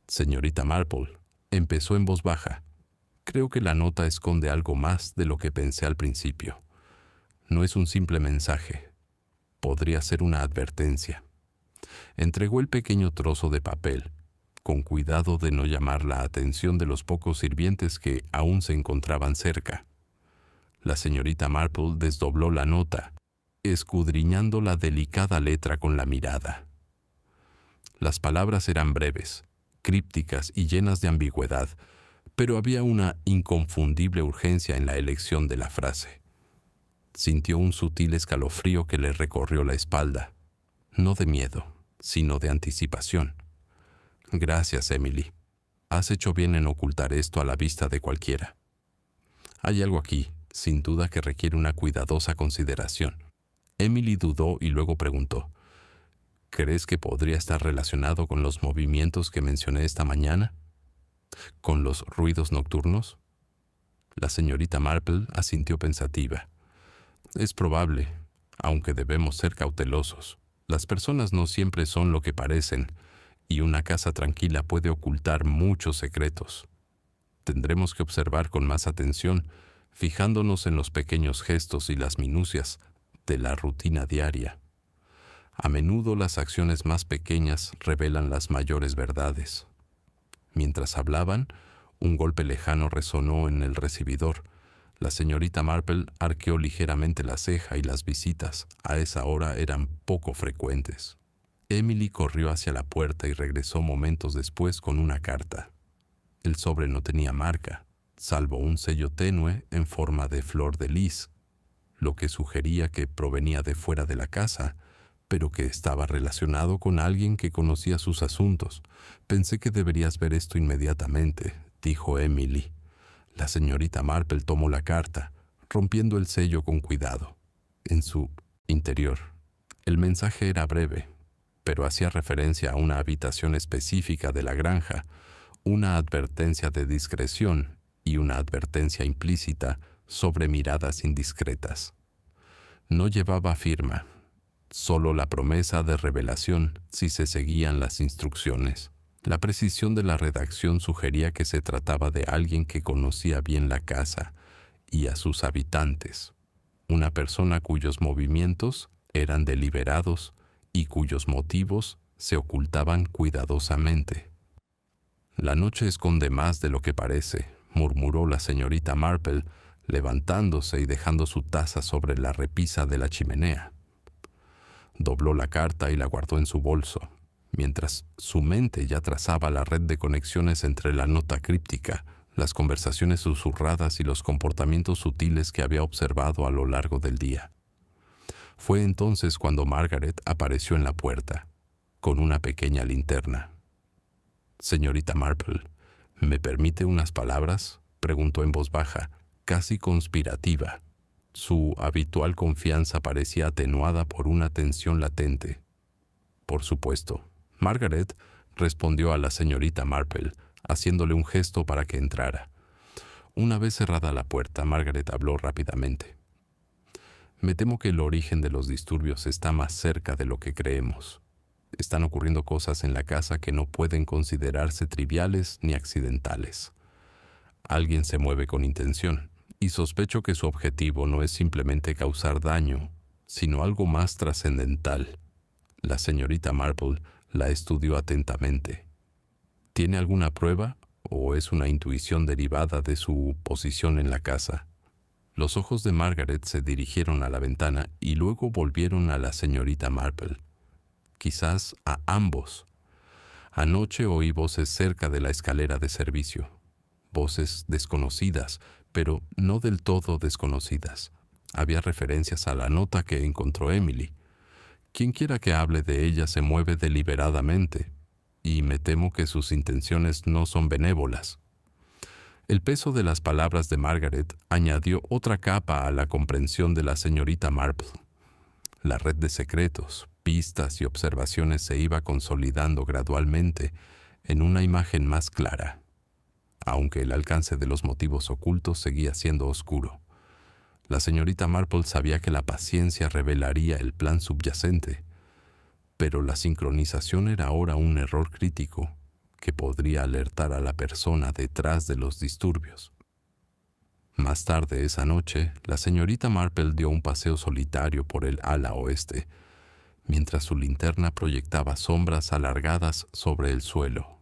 «Señorita Marple», empezó en voz baja, «creo que la nota esconde algo más de lo que pensé al principio. No es un simple mensaje. Podría ser una advertencia». Entregó el pequeño trozo de papel, con cuidado de no llamar la atención de los pocos sirvientes que aún se encontraban cerca. La señorita Marple desdobló la nota, escudriñando la delicada letra con la mirada. Las palabras eran breves, crípticas y llenas de ambigüedad, pero había una inconfundible urgencia en la elección de la frase. Sintió un sutil escalofrío que le recorrió la espalda, no de miedo, sino de anticipación. «Gracias, Emily. Has hecho bien en ocultar esto a la vista de cualquiera. Hay algo aquí, sin duda, que requiere una cuidadosa consideración». Emily dudó y luego preguntó, «¿Crees que podría estar relacionado con los movimientos que mencioné esta mañana? ¿Con los ruidos nocturnos?» La señorita Marple asintió pensativa. Es probable, aunque debemos ser cautelosos. Las personas no siempre son lo que parecen, y una casa tranquila puede ocultar muchos secretos. Tendremos que observar con más atención, fijándonos en los pequeños gestos y las minucias de la rutina diaria. A menudo las acciones más pequeñas revelan las mayores verdades. Mientras hablaban, un golpe lejano resonó en el recibidor. La señorita Marple arqueó ligeramente la ceja y las visitas a esa hora eran poco frecuentes. Emily corrió hacia la puerta y regresó momentos después con una carta. El sobre no tenía marca, salvo un sello tenue en forma de flor de lis, lo que sugería que provenía de fuera de la casa, pero que estaba relacionado con alguien que conocía sus asuntos. Pensé que deberías ver esto inmediatamente, dijo Emily. La señorita Marple tomó la carta, rompiendo el sello con cuidado. En su interior, el mensaje era breve, pero hacía referencia a una habitación específica de la granja, una advertencia de discreción y una advertencia implícita sobre miradas indiscretas. No llevaba firma, solo la promesa de revelación si se seguían las instrucciones. La precisión de la redacción sugería que se trataba de alguien que conocía bien la casa y a sus habitantes, una persona cuyos movimientos eran deliberados y cuyos motivos se ocultaban cuidadosamente. «La noche esconde más de lo que parece», murmuró la señorita Marple, levantándose y dejando su taza sobre la repisa de la chimenea. Dobló la carta y la guardó en su bolso, mientras su mente ya trazaba la red de conexiones entre la nota críptica, las conversaciones susurradas y los comportamientos sutiles que había observado a lo largo del día. Fue entonces cuando Margaret apareció en la puerta, con una pequeña linterna. «Señorita Marple, ¿me permite unas palabras?», preguntó en voz baja, casi conspirativa. Su habitual confianza parecía atenuada por una tensión latente. «Por supuesto». Margaret respondió a la señorita Marple, haciéndole un gesto para que entrara. Una vez cerrada la puerta, Margaret habló rápidamente. «Me temo que el origen de los disturbios está más cerca de lo que creemos. Están ocurriendo cosas en la casa que no pueden considerarse triviales ni accidentales. Alguien se mueve con intención, y sospecho que su objetivo no es simplemente causar daño, sino algo más trascendental». La señorita Marple la estudió atentamente. «¿Tiene alguna prueba o es una intuición derivada de su posición en la casa?» Los ojos de Margaret se dirigieron a la ventana y luego volvieron a la señorita Marple. «Quizás a ambos. Anoche oí voces cerca de la escalera de servicio. Voces desconocidas, pero no del todo desconocidas. Había referencias a la nota que encontró Emily. Quienquiera que hable de ella se mueve deliberadamente, y me temo que sus intenciones no son benévolas». El peso de las palabras de Margaret añadió otra capa a la comprensión de la señorita Marple. La red de secretos, pistas y observaciones se iba consolidando gradualmente en una imagen más clara, aunque el alcance de los motivos ocultos seguía siendo oscuro. La señorita Marple sabía que la paciencia revelaría el plan subyacente, pero la sincronización era ahora un error crítico que podría alertar a la persona detrás de los disturbios. Más tarde esa noche, la señorita Marple dio un paseo solitario por el ala oeste, mientras su linterna proyectaba sombras alargadas sobre el suelo.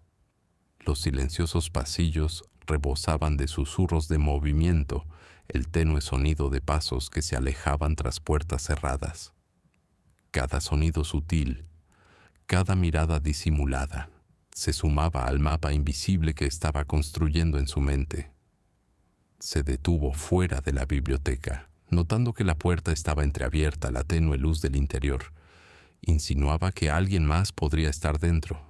Los silenciosos pasillos rebosaban de susurros de movimiento, el tenue sonido de pasos que se alejaban tras puertas cerradas. Cada sonido sutil, cada mirada disimulada, se sumaba al mapa invisible que estaba construyendo en su mente. Se detuvo fuera de la biblioteca, notando que la puerta estaba entreabierta. La tenue luz del interior insinuaba que alguien más podría estar dentro.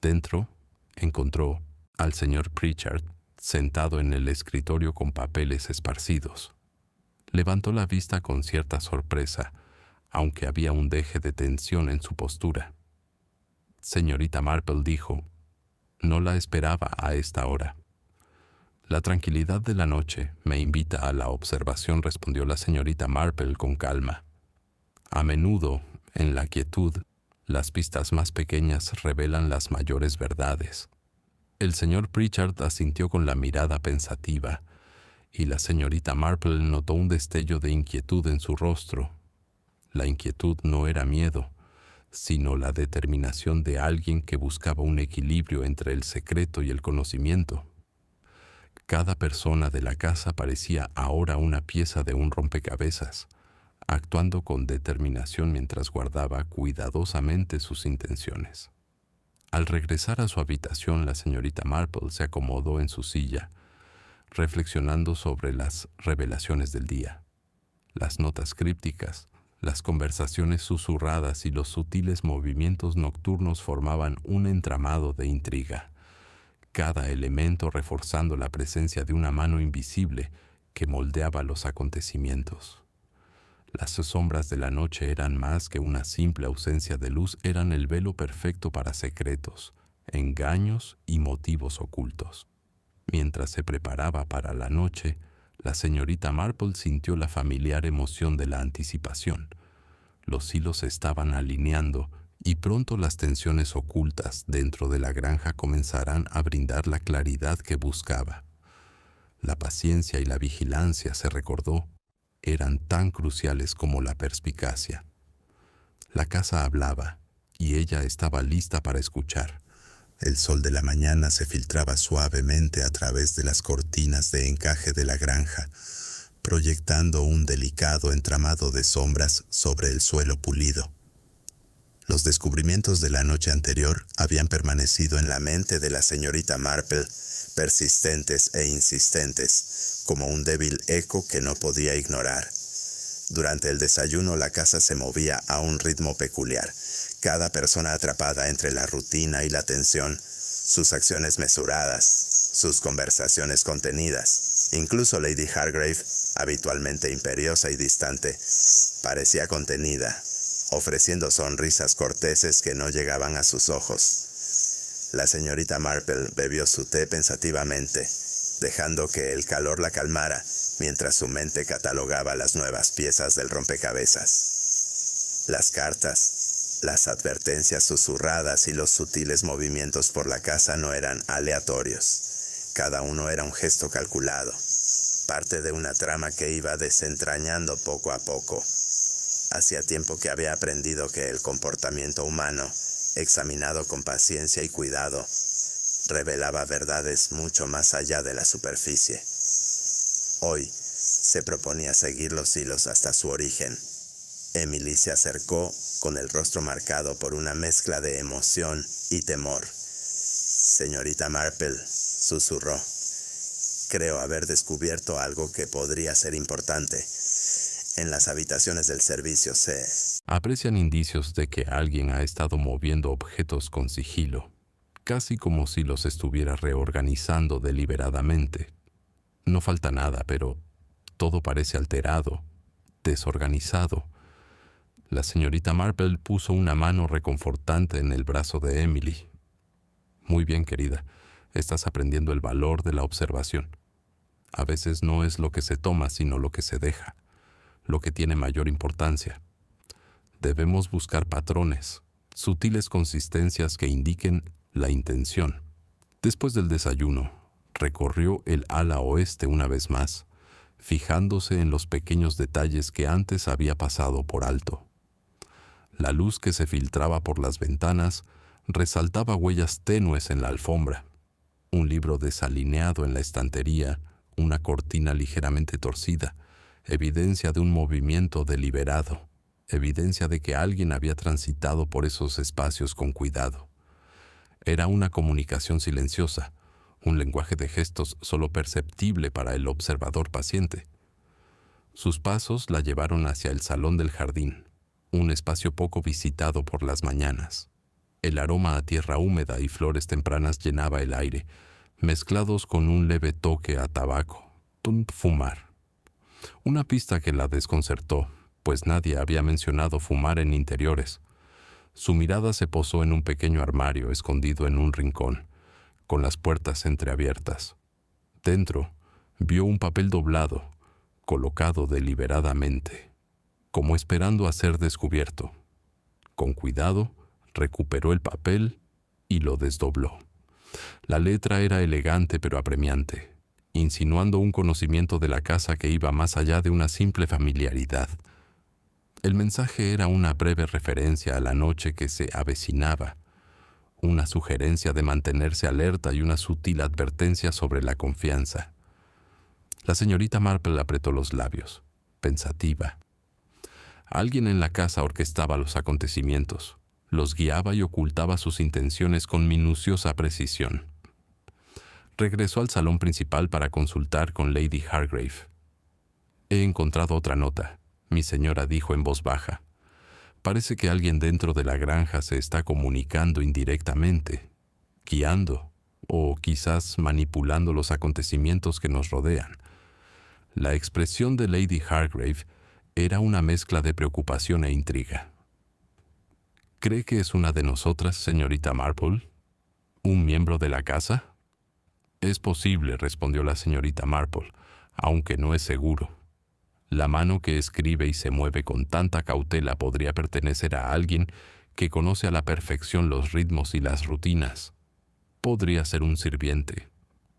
Dentro encontró al señor Pritchard sentado en el escritorio con papeles esparcidos. Levantó la vista con cierta sorpresa, aunque había un deje de tensión en su postura. «Señorita Marple», dijo, «no la esperaba a esta hora». La tranquilidad de la noche me invita a la observación, respondió la señorita Marple con calma. A menudo, en la quietud, las pistas más pequeñas revelan las mayores verdades. El señor Pritchard asintió con la mirada pensativa, y la señorita Marple notó un destello de inquietud en su rostro. La inquietud no era miedo, sino la determinación de alguien que buscaba un equilibrio entre el secreto y el conocimiento. Cada persona de la casa parecía ahora una pieza de un rompecabezas, actuando con determinación mientras guardaba cuidadosamente sus intenciones. Al regresar a su habitación, la señorita Marple se acomodó en su silla, reflexionando sobre las revelaciones del día. Las notas crípticas, las conversaciones susurradas y los sutiles movimientos nocturnos formaban un entramado de intriga, cada elemento reforzando la presencia de una mano invisible que moldeaba los acontecimientos. Las sombras de la noche eran más que una simple ausencia de luz, eran el velo perfecto para secretos, engaños y motivos ocultos. Mientras se preparaba para la noche, la señorita Marple sintió la familiar emoción de la anticipación. Los hilos se estaban alineando y pronto las tensiones ocultas dentro de la granja comenzarán a brindar la claridad que buscaba. La paciencia y la vigilancia, se recordó, eran tan cruciales como la perspicacia. La casa hablaba y ella estaba lista para escuchar. El sol de la mañana se filtraba suavemente a través de las cortinas de encaje de la granja, proyectando un delicado entramado de sombras sobre el suelo pulido. Los descubrimientos de la noche anterior habían permanecido en la mente de la señorita Marple, persistentes e insistentes, como un débil eco que no podía ignorar. Durante el desayuno la casa se movía a un ritmo peculiar, cada persona atrapada entre la rutina y la tensión, sus acciones mesuradas, sus conversaciones contenidas. Incluso Lady Hargrave, habitualmente imperiosa y distante, parecía contenida, ofreciendo sonrisas corteses que no llegaban a sus ojos. La señorita Marple bebió su té pensativamente, dejando que el calor la calmara mientras su mente catalogaba las nuevas piezas del rompecabezas. Las cartas, las advertencias susurradas y los sutiles movimientos por la casa no eran aleatorios. Cada uno era un gesto calculado, parte de una trama que iba desentrañando poco a poco. Hacía tiempo que había aprendido que el comportamiento humano, examinado con paciencia y cuidado, revelaba verdades mucho más allá de la superficie. Hoy se proponía seguir los hilos hasta su origen. Emily se acercó con el rostro marcado por una mezcla de emoción y temor. «Señorita Marple», susurró, «creo haber descubierto algo que podría ser importante. En las habitaciones del servicio se aprecian indicios de que alguien ha estado moviendo objetos con sigilo, casi como si los estuviera reorganizando deliberadamente. No falta nada, pero todo parece alterado, desorganizado». La señorita Marple puso una mano reconfortante en el brazo de Emily. «Muy bien, querida, estás aprendiendo el valor de la observación. A veces no es lo que se toma, sino lo que se deja, lo que tiene mayor importancia. Debemos buscar patrones, sutiles consistencias que indiquen la intención». Después del desayuno, recorrió el ala oeste una vez más, fijándose en los pequeños detalles que antes había pasado por alto. La luz que se filtraba por las ventanas resaltaba huellas tenues en la alfombra, un libro desalineado en la estantería, una cortina ligeramente torcida, evidencia de un movimiento deliberado, evidencia de que alguien había transitado por esos espacios con cuidado. Era una comunicación silenciosa, un lenguaje de gestos solo perceptible para el observador paciente. Sus pasos la llevaron hacia el salón del jardín, un espacio poco visitado por las mañanas. El aroma a tierra húmeda y flores tempranas llenaba el aire, mezclados con un leve toque a tabaco. Fumar. Una pista que la desconcertó, pues nadie había mencionado fumar en interiores. Su mirada se posó en un pequeño armario escondido en un rincón, con las puertas entreabiertas. Dentro, vio un papel doblado, colocado deliberadamente, como esperando a ser descubierto. Con cuidado, recuperó el papel y lo desdobló. La letra era elegante pero apremiante, insinuando un conocimiento de la casa que iba más allá de una simple familiaridad. El mensaje era una breve referencia a la noche que se avecinaba, una sugerencia de mantenerse alerta y una sutil advertencia sobre la confianza. La señorita Marple apretó los labios, pensativa. Alguien en la casa orquestaba los acontecimientos, los guiaba y ocultaba sus intenciones con minuciosa precisión. Regresó al salón principal para consultar con Lady Hargrave. «He encontrado otra nota», mi señora dijo en voz baja. «Parece que alguien dentro de la granja se está comunicando indirectamente, guiando o quizás manipulando los acontecimientos que nos rodean». La expresión de Lady Hargrave era una mezcla de preocupación e intriga. «¿Cree que es una de nosotras, señorita Marple? ¿Un miembro de la casa?» «Es posible», respondió la señorita Marple, «aunque no es seguro. La mano que escribe y se mueve con tanta cautela podría pertenecer a alguien que conoce a la perfección los ritmos y las rutinas. Podría ser un sirviente,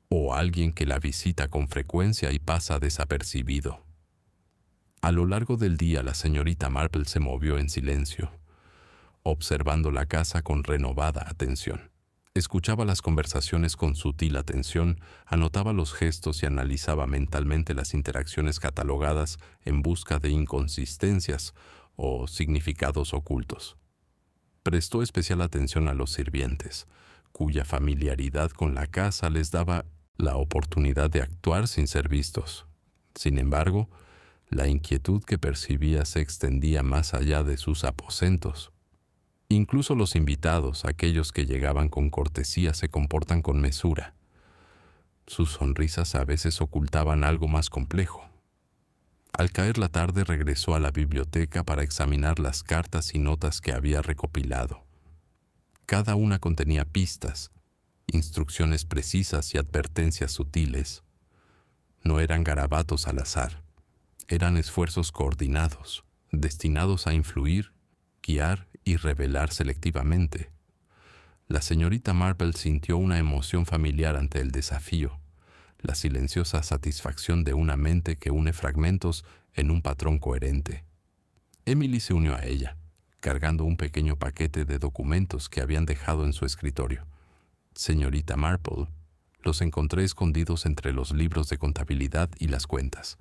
o alguien que la visita con frecuencia y pasa desapercibido». A lo largo del día la señorita Marple se movió en silencio, observando la casa con renovada atención. Escuchaba las conversaciones con sutil atención, anotaba los gestos y analizaba mentalmente las interacciones catalogadas en busca de inconsistencias o significados ocultos. Prestó especial atención a los sirvientes, cuya familiaridad con la casa les daba la oportunidad de actuar sin ser vistos. Sin embargo, la inquietud que percibía se extendía más allá de sus aposentos. Incluso los invitados, aquellos que llegaban con cortesía, se comportan con mesura. Sus sonrisas a veces ocultaban algo más complejo. Al caer la tarde regresó a la biblioteca para examinar las cartas y notas que había recopilado. Cada una contenía pistas, instrucciones precisas y advertencias sutiles. No eran garabatos al azar, eran esfuerzos coordinados, destinados a influir, guiar y revelar selectivamente. La señorita Marple sintió una emoción familiar ante el desafío, la silenciosa satisfacción de una mente que une fragmentos en un patrón coherente. Emily se unió a ella, cargando un pequeño paquete de documentos que habían dejado en su escritorio. «Señorita Marple, los encontré escondidos entre los libros de contabilidad y las cuentas.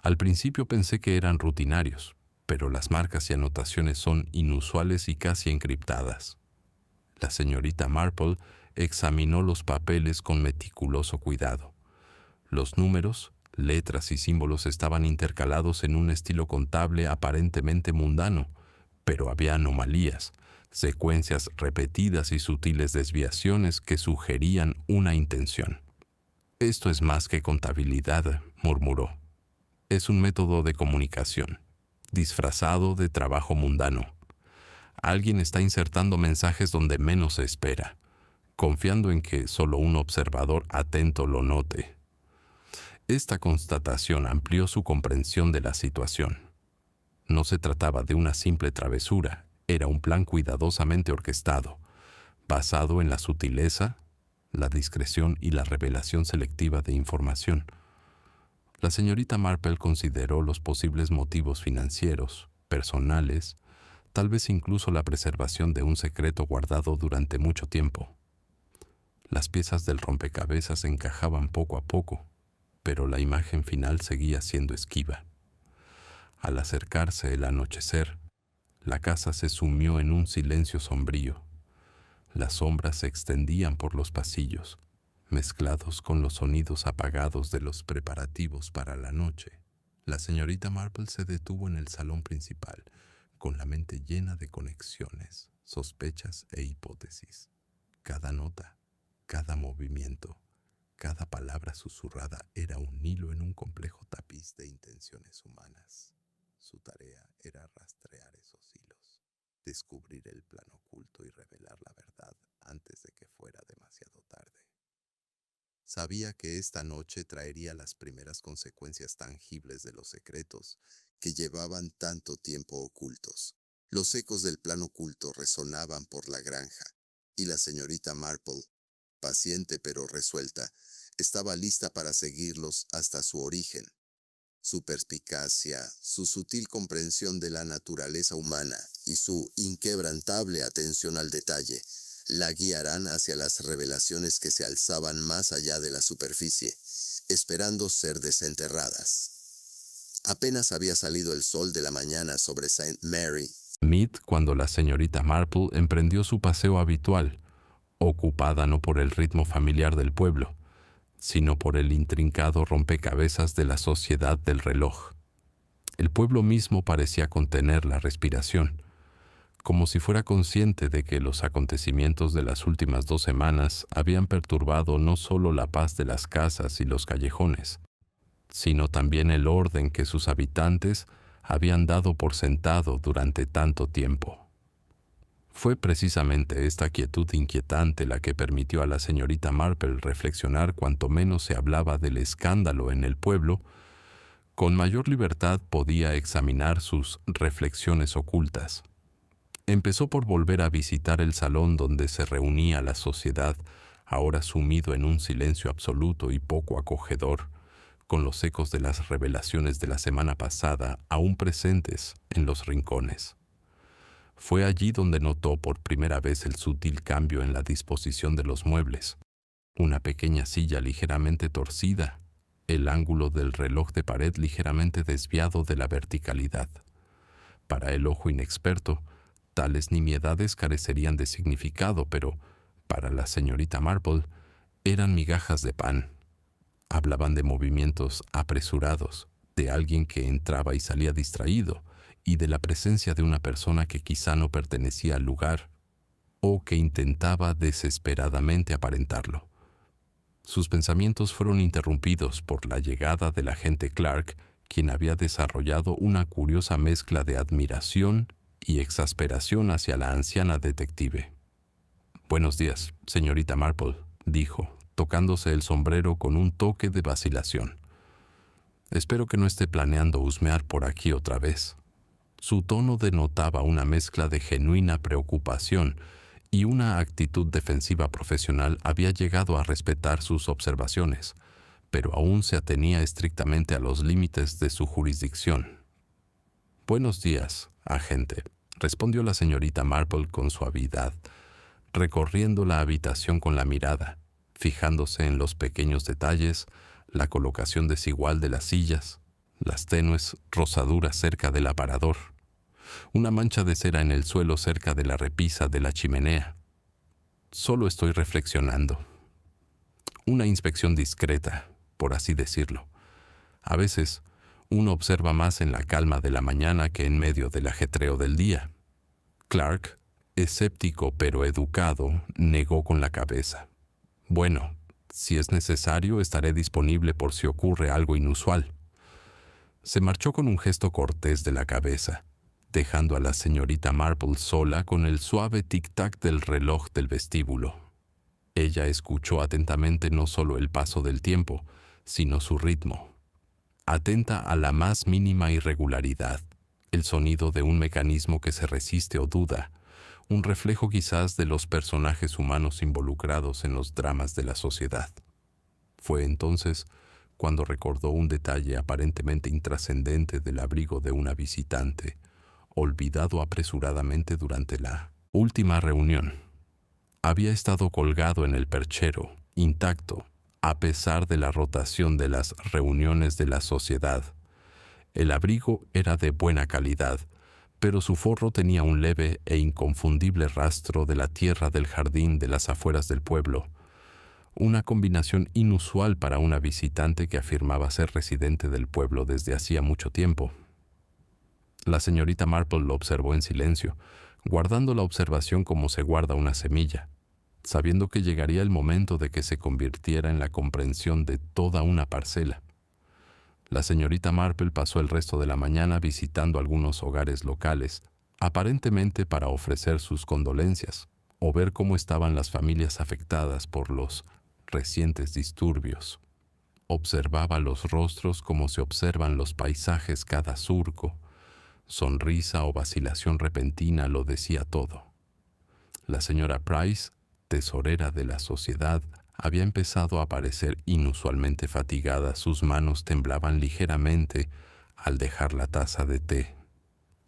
Al principio pensé que eran rutinarios, pero las marcas y anotaciones son inusuales y casi encriptadas». La señorita Marple examinó los papeles con meticuloso cuidado. Los números, letras y símbolos estaban intercalados en un estilo contable aparentemente mundano, pero había anomalías, secuencias repetidas y sutiles desviaciones que sugerían una intención. «Esto es más que contabilidad», murmuró. «Es un método de comunicación, disfrazado de trabajo mundano. Alguien está insertando mensajes donde menos se espera, confiando en que solo un observador atento lo note». Esta constatación amplió su comprensión de la situación. No se trataba de una simple travesura, era un plan cuidadosamente orquestado, basado en la sutileza, la discreción y la revelación selectiva de información. La señorita Marple consideró los posibles motivos financieros, personales, tal vez incluso la preservación de un secreto guardado durante mucho tiempo. Las piezas del rompecabezas encajaban poco a poco, pero la imagen final seguía siendo esquiva. Al acercarse el anochecer, la casa se sumió en un silencio sombrío. Las sombras se extendían por los pasillos, mezclados con los sonidos apagados de los preparativos para la noche. La señorita Marple se detuvo en el salón principal, con la mente llena de conexiones, sospechas e hipótesis. Cada nota, cada movimiento, cada palabra susurrada era un hilo en un complejo tapiz de intenciones humanas. Su tarea era rastrear esos hilos, descubrir el plan oculto y revelar la verdad antes de que fuera demasiado tarde. Sabía que esta noche traería las primeras consecuencias tangibles de los secretos que llevaban tanto tiempo ocultos. Los ecos del plan oculto resonaban por la granja, y la señorita Marple, paciente pero resuelta, estaba lista para seguirlos hasta su origen. Su perspicacia, su sutil comprensión de la naturaleza humana y su inquebrantable atención al detalle la guiarán hacia las revelaciones que se alzaban más allá de la superficie, esperando ser desenterradas. Apenas había salido el sol de la mañana sobre St. Mary Mead cuando la señorita Marple emprendió su paseo habitual, ocupada no por el ritmo familiar del pueblo, sino por el intrincado rompecabezas de la sociedad del reloj. El pueblo mismo parecía contener la respiración, como si fuera consciente de que los acontecimientos de las últimas 2 semanas habían perturbado no solo la paz de las casas y los callejones, sino también el orden que sus habitantes habían dado por sentado durante tanto tiempo. Fue precisamente esta quietud inquietante la que permitió a la señorita Marple reflexionar cuanto menos se hablaba del escándalo en el pueblo. Con mayor libertad podía examinar sus reflexiones ocultas. Empezó por volver a visitar el salón donde se reunía la sociedad, ahora sumido en un silencio absoluto y poco acogedor, con los ecos de las revelaciones de la semana pasada aún presentes en los rincones. Fue allí donde notó por primera vez el sutil cambio en la disposición de los muebles. Una pequeña silla ligeramente torcida, el ángulo del reloj de pared ligeramente desviado de la verticalidad. Para el ojo inexperto, tales nimiedades carecerían de significado, pero para la señorita Marple eran migajas de pan. Hablaban de movimientos apresurados, de alguien que entraba y salía distraído, y de la presencia de una persona que quizá no pertenecía al lugar o que intentaba desesperadamente aparentarlo. Sus pensamientos fueron interrumpidos por la llegada del agente Clark, quien había desarrollado una curiosa mezcla de admiración y exasperación hacia la anciana detective. «Buenos días, señorita Marple», dijo, tocándose el sombrero con un toque de vacilación. «Espero que no esté planeando husmear por aquí otra vez». Su tono denotaba una mezcla de genuina preocupación y una actitud defensiva profesional. Había llegado a respetar sus observaciones, pero aún se atenía estrictamente a los límites de su jurisdicción. «Buenos días, agente», respondió la señorita Marple con suavidad, recorriendo la habitación con la mirada, fijándose en los pequeños detalles, la colocación desigual de las sillas, las tenues rosaduras cerca del aparador, una mancha de cera en el suelo cerca de la repisa de la chimenea. «Solo estoy reflexionando. Una inspección discreta, por así decirlo. A veces, uno observa más en la calma de la mañana que en medio del ajetreo del día». Clark, escéptico pero educado, negó con la cabeza. «Bueno, si es necesario, estaré disponible por si ocurre algo inusual». Se marchó con un gesto cortés de la cabeza, dejando a la señorita Marple sola con el suave tic-tac del reloj del vestíbulo. Ella escuchó atentamente no solo el paso del tiempo, sino su ritmo. Atenta a la más mínima irregularidad, el sonido de un mecanismo que se resiste o duda, un reflejo quizás de los personajes humanos involucrados en los dramas de la sociedad. Fue entonces cuando recordó un detalle aparentemente intrascendente del abrigo de una visitante, olvidado apresuradamente durante la última reunión. Había estado colgado en el perchero, intacto, a pesar de la rotación de las reuniones de la sociedad. El abrigo era de buena calidad, pero su forro tenía un leve e inconfundible rastro de la tierra del jardín de las afueras del pueblo, una combinación inusual para una visitante que afirmaba ser residente del pueblo desde hacía mucho tiempo. La señorita Marple lo observó en silencio, guardando la observación como se guarda una semilla, sabiendo que llegaría el momento de que se convirtiera en la comprensión de toda una parcela. La señorita Marple pasó el resto de la mañana visitando algunos hogares locales, aparentemente para ofrecer sus condolencias o ver cómo estaban las familias afectadas por los recientes disturbios. Observaba los rostros como se observan los paisajes cada surco. Sonrisa o vacilación repentina lo decía todo. La señora Price, tesorera de la sociedad, había empezado a parecer inusualmente fatigada. Sus manos temblaban ligeramente al dejar la taza de té.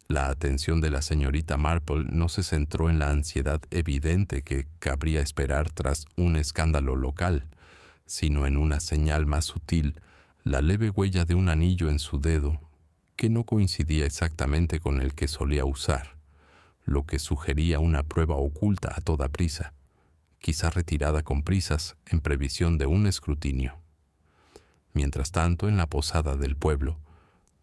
La atención de la señorita Marple no se centró en la ansiedad evidente que cabría esperar tras un escándalo local, sino en una señal más sutil, la leve huella de un anillo en su dedo, que no coincidía exactamente con el que solía usar, lo que sugería una prueba oculta a toda prisa, quizá retirada con prisas en previsión de un escrutinio. Mientras tanto, en la posada del pueblo,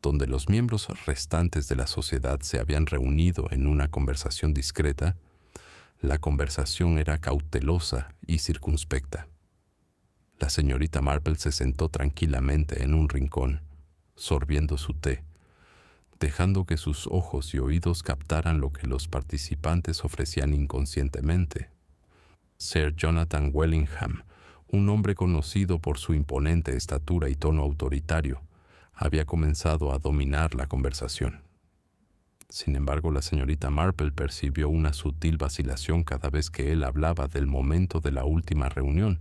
donde los miembros restantes de la sociedad se habían reunido en una conversación discreta, la conversación era cautelosa y circunspecta. La señorita Marple se sentó tranquilamente en un rincón, sorbiendo su té, dejando que sus ojos y oídos captaran lo que los participantes ofrecían inconscientemente. Sir Jonathan Wellingham, un hombre conocido por su imponente estatura y tono autoritario, había comenzado a dominar la conversación. Sin embargo, la señorita Marple percibió una sutil vacilación cada vez que él hablaba del momento de la última reunión,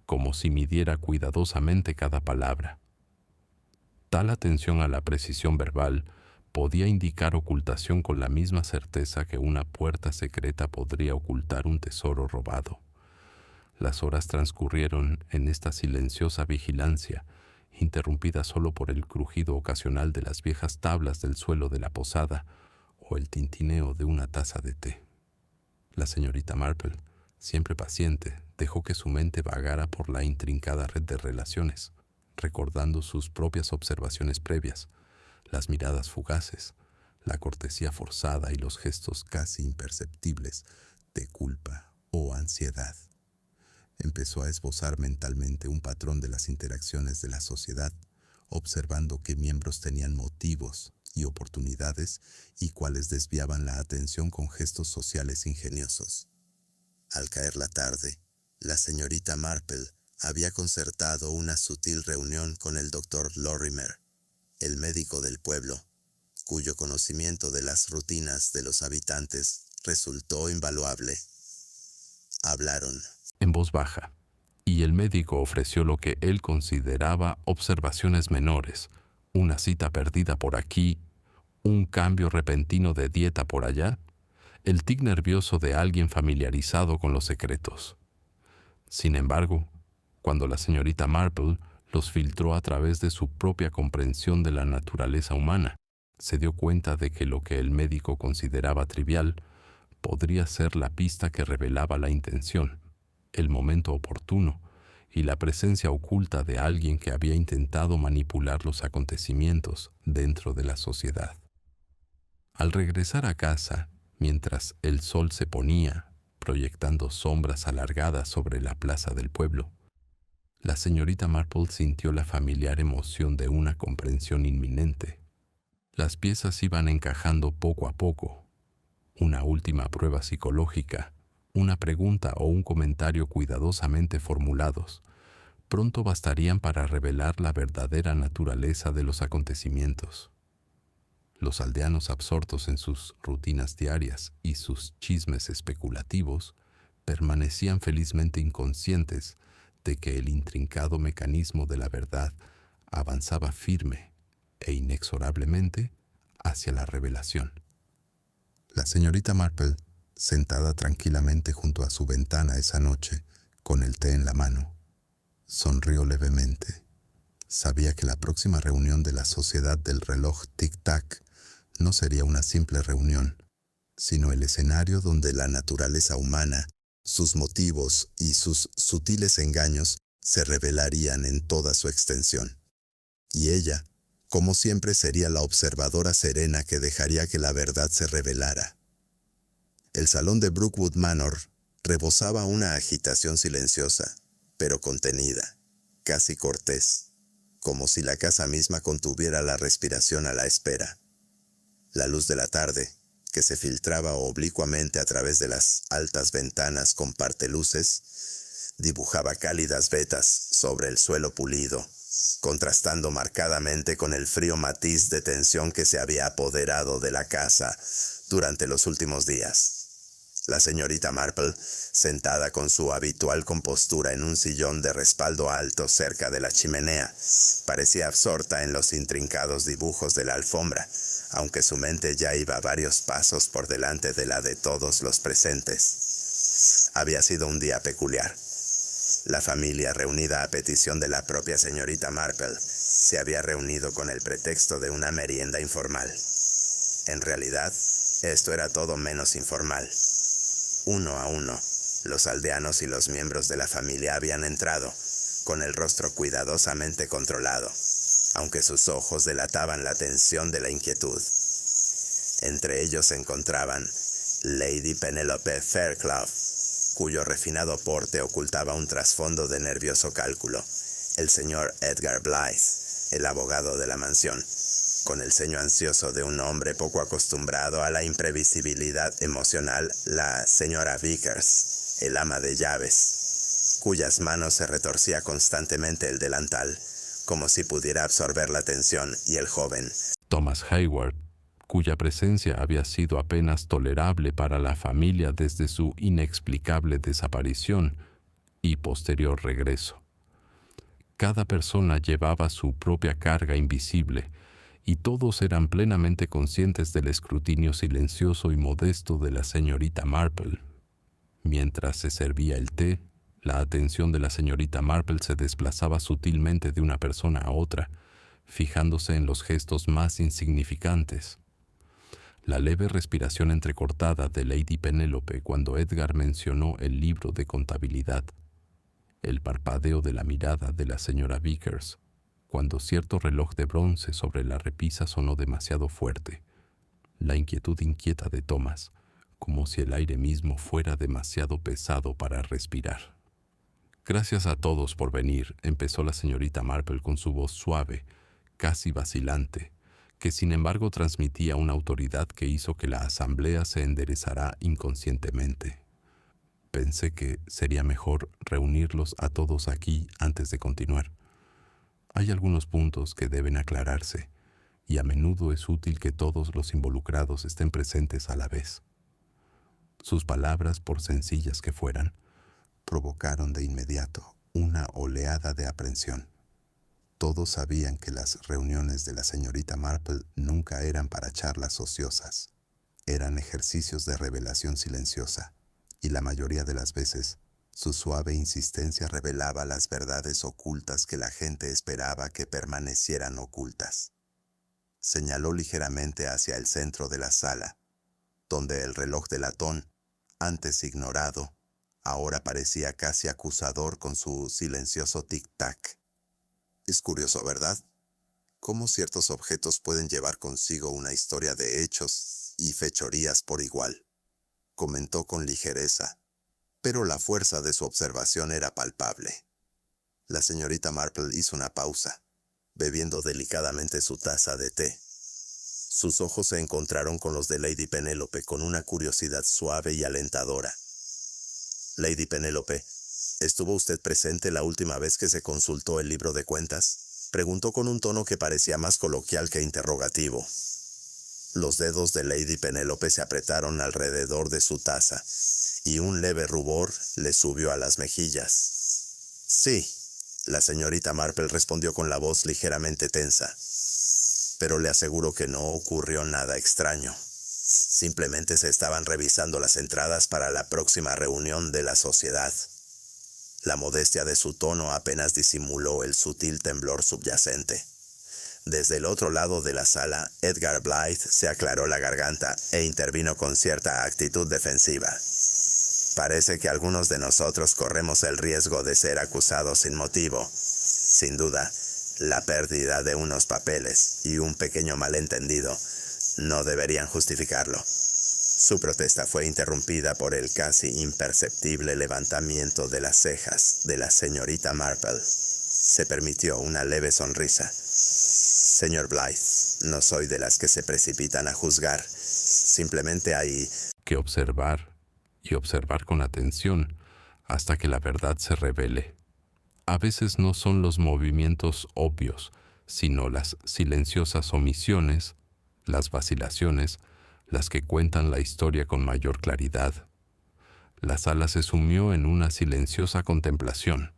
como si midiera cuidadosamente cada palabra. Tal atención a la precisión verbal podía indicar ocultación con la misma certeza que una puerta secreta podría ocultar un tesoro robado. Las horas transcurrieron en esta silenciosa vigilancia, interrumpida solo por el crujido ocasional de las viejas tablas del suelo de la posada o el tintineo de una taza de té. La señorita Marple, siempre paciente, dejó que su mente vagara por la intrincada red de relaciones, recordando sus propias observaciones previas, las miradas fugaces, la cortesía forzada y los gestos casi imperceptibles de culpa o ansiedad. Empezó a esbozar mentalmente un patrón de las interacciones de la sociedad, observando qué miembros tenían motivos y oportunidades y cuáles desviaban la atención con gestos sociales ingeniosos. Al caer la tarde, la señorita Marple había concertado una sutil reunión con el doctor Lorimer, el médico del pueblo, cuyo conocimiento de las rutinas de los habitantes resultó invaluable. Hablaron en voz baja, y el médico ofreció lo que él consideraba observaciones menores, una cita perdida por aquí, un cambio repentino de dieta por allá, el tic nervioso de alguien familiarizado con los secretos. Sin embargo, cuando la señorita Marple los filtró a través de su propia comprensión de la naturaleza humana, se dio cuenta de que lo que el médico consideraba trivial podría ser la pista que revelaba la intención, el momento oportuno y la presencia oculta de alguien que había intentado manipular los acontecimientos dentro de la sociedad. Al regresar a casa, mientras el sol se ponía, proyectando sombras alargadas sobre la plaza del pueblo, la señorita Marple sintió la familiar emoción de una comprensión inminente. Las piezas iban encajando poco a poco. Una última prueba psicológica, una pregunta o un comentario cuidadosamente formulados, pronto bastarían para revelar la verdadera naturaleza de los acontecimientos. Los aldeanos absortos en sus rutinas diarias y sus chismes especulativos permanecían felizmente inconscientes de que el intrincado mecanismo de la verdad avanzaba firme e inexorablemente hacia la revelación. La señorita Marple, sentada tranquilamente junto a su ventana esa noche, con el té en la mano, sonrió levemente. Sabía que la próxima reunión de la Sociedad del Reloj Tic-Tac no sería una simple reunión, sino el escenario donde la naturaleza humana, sus motivos y sus sutiles engaños se revelarían en toda su extensión. Y ella, como siempre, sería la observadora serena que dejaría que la verdad se revelara. El salón de Brookwood Manor rebosaba una agitación silenciosa, pero contenida, casi cortés, como si la casa misma contuviera la respiración a la espera. La luz de la tarde, que se filtraba oblicuamente a través de las altas ventanas con parteluces, Dibujaba cálidas vetas sobre el suelo pulido, contrastando marcadamente con el frío matiz de tensión que se había apoderado de la casa durante los últimos días. La señorita Marple, sentada con su habitual compostura en un sillón de respaldo alto cerca de la chimenea, parecía absorta en los intrincados dibujos de la alfombra, aunque su mente ya iba varios pasos por delante de la de todos los presentes. Había sido un día peculiar. La familia, reunida a petición de la propia señorita Marple, se había reunido con el pretexto de una merienda informal. En realidad, esto era todo menos informal. Uno a uno, los aldeanos y los miembros de la familia habían entrado, con el rostro cuidadosamente controlado, aunque sus ojos delataban la tensión de la inquietud. Entre ellos se encontraban Lady Penelope Fairclough, cuyo refinado porte ocultaba un trasfondo de nervioso cálculo, el señor Edgar Blythe, el abogado de la mansión, con el ceño ansioso de un hombre poco acostumbrado a la imprevisibilidad emocional, la señora Vickers, el ama de llaves, cuyas manos se retorcía constantemente el delantal, como si pudiera absorber la tensión, y el joven Thomas Hayward, cuya presencia había sido apenas tolerable para la familia desde su inexplicable desaparición y posterior regreso. Cada persona llevaba su propia carga invisible, y todos eran plenamente conscientes del escrutinio silencioso y modesto de la señorita Marple. Mientras se servía el té, la atención de la señorita Marple se desplazaba sutilmente de una persona a otra, fijándose en los gestos más insignificantes. La leve respiración entrecortada de Lady Penélope cuando Edgar mencionó el libro de contabilidad. El parpadeo de la mirada de la señora Vickers cuando cierto reloj de bronce sobre la repisa sonó demasiado fuerte. La inquietud inquieta de Thomas, como si el aire mismo fuera demasiado pesado para respirar. Gracias a todos por venir, empezó la señorita Marple con su voz suave, casi vacilante, que sin embargo transmitía una autoridad que hizo que la asamblea se enderezara inconscientemente. Pensé que sería mejor reunirlos a todos aquí antes de continuar. Hay algunos puntos que deben aclararse, y a menudo es útil que todos los involucrados estén presentes a la vez. Sus palabras, por sencillas que fueran, provocaron de inmediato una oleada de aprensión. Todos sabían que las reuniones de la señorita Marple nunca eran para charlas ociosas. Eran ejercicios de revelación silenciosa, y la mayoría de las veces su suave insistencia revelaba las verdades ocultas que la gente esperaba que permanecieran ocultas. Señaló ligeramente hacia el centro de la sala, donde el reloj de latón, antes ignorado, ahora parecía casi acusador con su silencioso tic-tac. Es curioso, ¿verdad? Cómo ciertos objetos pueden llevar consigo una historia de hechos y fechorías por igual, comentó con ligereza, pero la fuerza de su observación era palpable. La señorita Marple hizo una pausa, bebiendo delicadamente su taza de té. Sus ojos se encontraron con los de Lady Penélope con una curiosidad suave y alentadora. Lady Penélope, ¿estuvo usted presente la última vez que se consultó el libro de cuentas? Preguntó con un tono que parecía más coloquial que interrogativo. Los dedos de Lady Penélope se apretaron alrededor de su taza, y un leve rubor le subió a las mejillas. Sí, la señorita Marple respondió con la voz ligeramente tensa. Pero le aseguro que no ocurrió nada extraño. Simplemente se estaban revisando las entradas para la próxima reunión de la sociedad. La modestia de su tono apenas disimuló el sutil temblor subyacente. Desde el otro lado de la sala, Edgar Blythe se aclaró la garganta e intervino con cierta actitud defensiva. Parece que algunos de nosotros corremos el riesgo de ser acusados sin motivo. Sin duda, la pérdida de unos papeles y un pequeño malentendido no deberían justificarlo. Su protesta fue interrumpida por el casi imperceptible levantamiento de las cejas de la señorita Marple. Se permitió una leve sonrisa. Señor Blythe, no soy de las que se precipitan a juzgar. Simplemente hay que observar, y observar con atención, hasta que la verdad se revele. A veces no son los movimientos obvios, sino las silenciosas omisiones, las vacilaciones, las que cuentan la historia con mayor claridad. La sala se sumió en una silenciosa contemplación,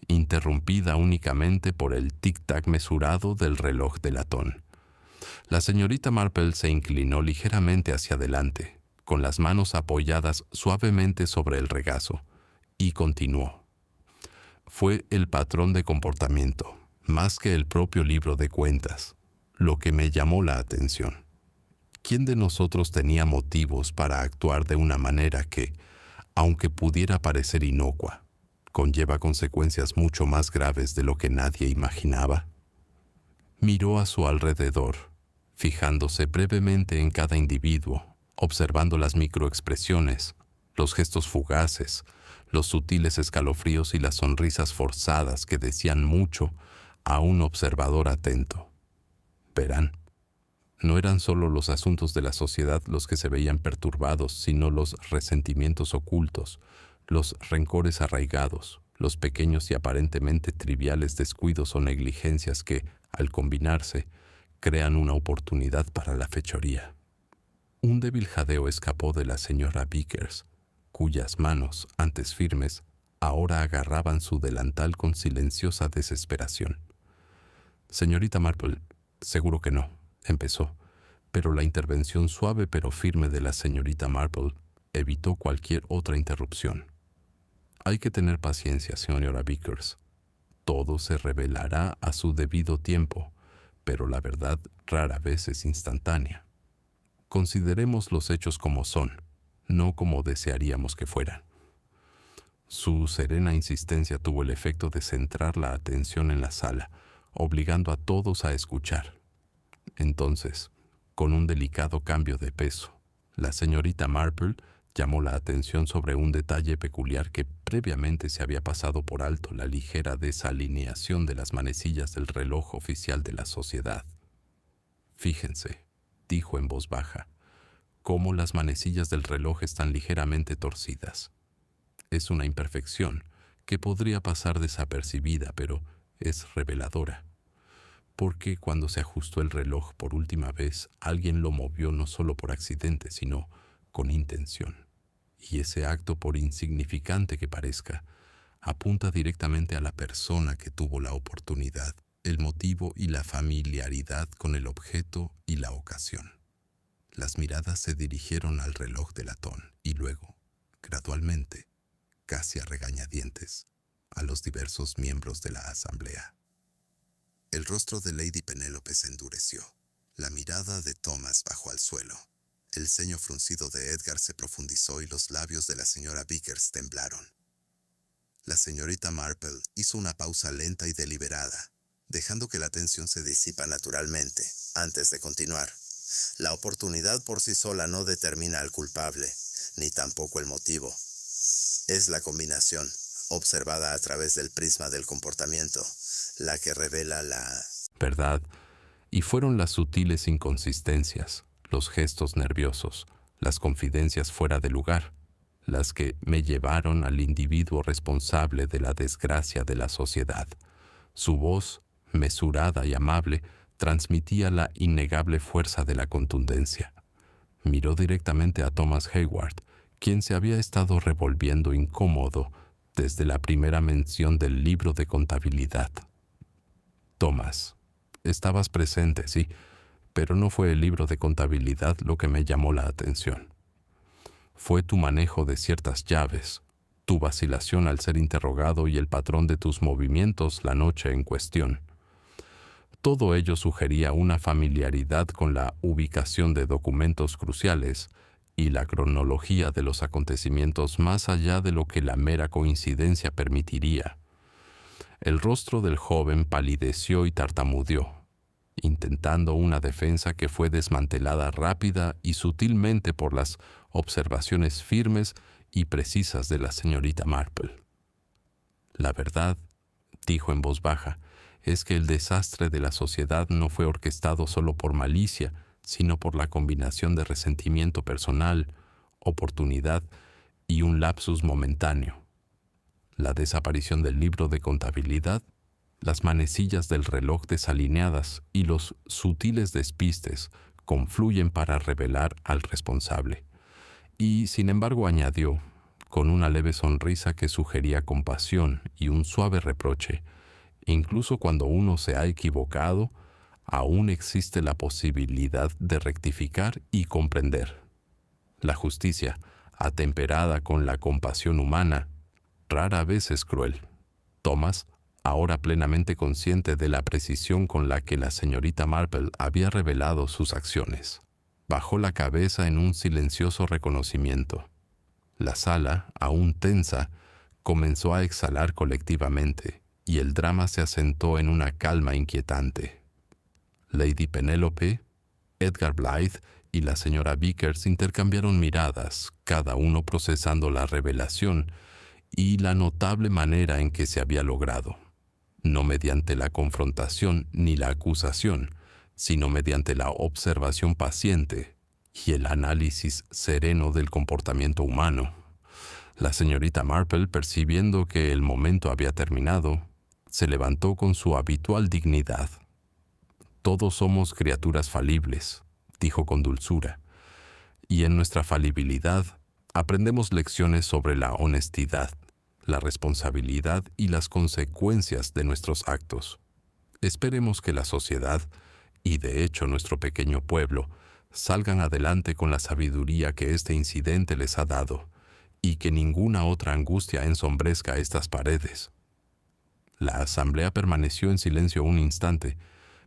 interrumpida únicamente por el tic-tac mesurado del reloj de latón. La señorita Marple se inclinó ligeramente hacia adelante, con las manos apoyadas suavemente sobre el regazo, y continuó. Fue el patrón de comportamiento, más que el propio libro de cuentas, lo que me llamó la atención. ¿Quién de nosotros tenía motivos para actuar de una manera que, aunque pudiera parecer inocua, conlleva consecuencias mucho más graves de lo que nadie imaginaba? Miró a su alrededor, fijándose brevemente en cada individuo, observando las microexpresiones, los gestos fugaces, los sutiles escalofríos y las sonrisas forzadas que decían mucho a un observador atento. Verán, no eran solo los asuntos de la sociedad los que se veían perturbados, sino los resentimientos ocultos, los rencores arraigados, los pequeños y aparentemente triviales descuidos o negligencias que, al combinarse, crean una oportunidad para la fechoría. Un débil jadeo escapó de la señora Vickers, cuyas manos, antes firmes, ahora agarraban su delantal con silenciosa desesperación. «Señorita Marple, seguro que no», empezó, pero la intervención suave pero firme de la señorita Marple evitó cualquier otra interrupción. «Hay que tener paciencia, señora Vickers. Todo se revelará a su debido tiempo, pero la verdad rara vez es instantánea. Consideremos los hechos como son, no como desearíamos que fueran». Su serena insistencia tuvo el efecto de centrar la atención en la sala, obligando a todos a escuchar. Entonces, con un delicado cambio de peso, la señorita Marple llamó la atención sobre un detalle peculiar que previamente se había pasado por alto: la ligera desalineación de las manecillas del reloj oficial de la sociedad. «Fíjense», dijo en voz baja, «cómo las manecillas del reloj están ligeramente torcidas. Es una imperfección que podría pasar desapercibida, pero es reveladora, porque cuando se ajustó el reloj por última vez, alguien lo movió no solo por accidente, sino con intención. Y ese acto, por insignificante que parezca, apunta directamente a la persona que tuvo la oportunidad, el motivo y la familiaridad con el objeto y la ocasión». Las miradas se dirigieron al reloj de latón y luego, gradualmente, casi a regañadientes, a los diversos miembros de la asamblea. El rostro de Lady Penélope se endureció. La mirada de Thomas bajó al suelo. El ceño fruncido de Edgar se profundizó y los labios de la señora Vickers temblaron. La señorita Marple hizo una pausa lenta y deliberada, dejando que la tensión se disipa naturalmente, antes de continuar. La oportunidad por sí sola no determina al culpable, ni tampoco el motivo. Es la combinación, observada a través del prisma del comportamiento, la que revela la verdad. Y fueron las sutiles inconsistencias, los gestos nerviosos, las confidencias fuera de lugar, las que me llevaron al individuo responsable de la desgracia de la sociedad. Su voz, mesurada y amable, transmitía la innegable fuerza de la contundencia. Miró directamente a Thomas Hayward, quien se había estado revolviendo incómodo desde la primera mención del libro de contabilidad. «Thomas, estabas presente, sí, pero no fue el libro de contabilidad lo que me llamó la atención. Fue tu manejo de ciertas llaves, tu vacilación al ser interrogado y el patrón de tus movimientos la noche en cuestión. Todo ello sugería una familiaridad con la ubicación de documentos cruciales y la cronología de los acontecimientos más allá de lo que la mera coincidencia permitiría». El rostro del joven palideció y tartamudeó, intentando una defensa que fue desmantelada rápida y sutilmente por las observaciones firmes y precisas de la señorita Marple. «La verdad», dijo en voz baja, «es que el desastre de la sociedad no fue orquestado solo por malicia, sino por la combinación de resentimiento personal, oportunidad y un lapsus momentáneo. la desaparición del libro de contabilidad, las manecillas del reloj desalineadas y los sutiles despistes confluyen para revelar al responsable. Y, sin embargo, añadió, con una leve sonrisa que sugería compasión y un suave reproche, incluso cuando uno se ha equivocado, aún existe la posibilidad de rectificar y comprender. La justicia, atemperada con la compasión humana, rara vez es cruel. Thomas, ahora plenamente consciente de la precisión con la que la señorita Marple había revelado sus acciones, bajó la cabeza en un silencioso reconocimiento. La sala, aún tensa, comenzó a exhalar colectivamente, y el drama se asentó en una calma inquietante. Lady Penélope, Edgar Blythe y la señora Vickers intercambiaron miradas, cada uno procesando la revelación y la notable manera en que se había logrado, no mediante la confrontación ni la acusación, sino mediante la observación paciente y el análisis sereno del comportamiento humano. La señorita Marple, percibiendo que el momento había terminado, se levantó con su habitual dignidad. «Todos somos criaturas falibles», dijo con dulzura, «y en nuestra falibilidad aprendemos lecciones sobre la honestidad, la responsabilidad y las consecuencias de nuestros actos. Esperemos que la sociedad, y de hecho nuestro pequeño pueblo, salgan adelante con la sabiduría que este incidente les ha dado, y que ninguna otra angustia ensombrezca estas paredes». La asamblea permaneció en silencio un instante,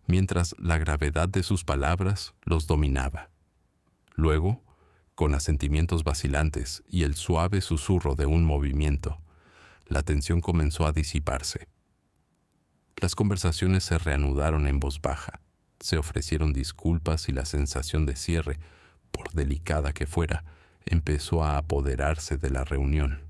mientras la gravedad de sus palabras los dominaba. Luego, con asentimientos vacilantes y el suave susurro de un movimiento, la tensión comenzó a disiparse. Las conversaciones se reanudaron en voz baja, se ofrecieron disculpas y la sensación de cierre, por delicada que fuera, empezó a apoderarse de la reunión.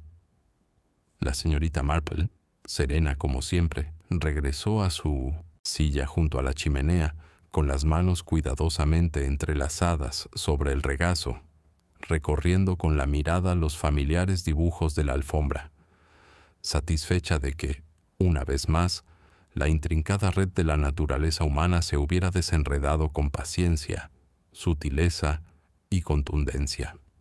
La señorita Marple, serena como siempre, regresó a su silla junto a la chimenea, con las manos cuidadosamente entrelazadas sobre el regazo, recorriendo con la mirada los familiares dibujos de la alfombra, satisfecha de que, una vez más, la intrincada red de la naturaleza humana se hubiera desenredado con paciencia, sutileza y contundencia.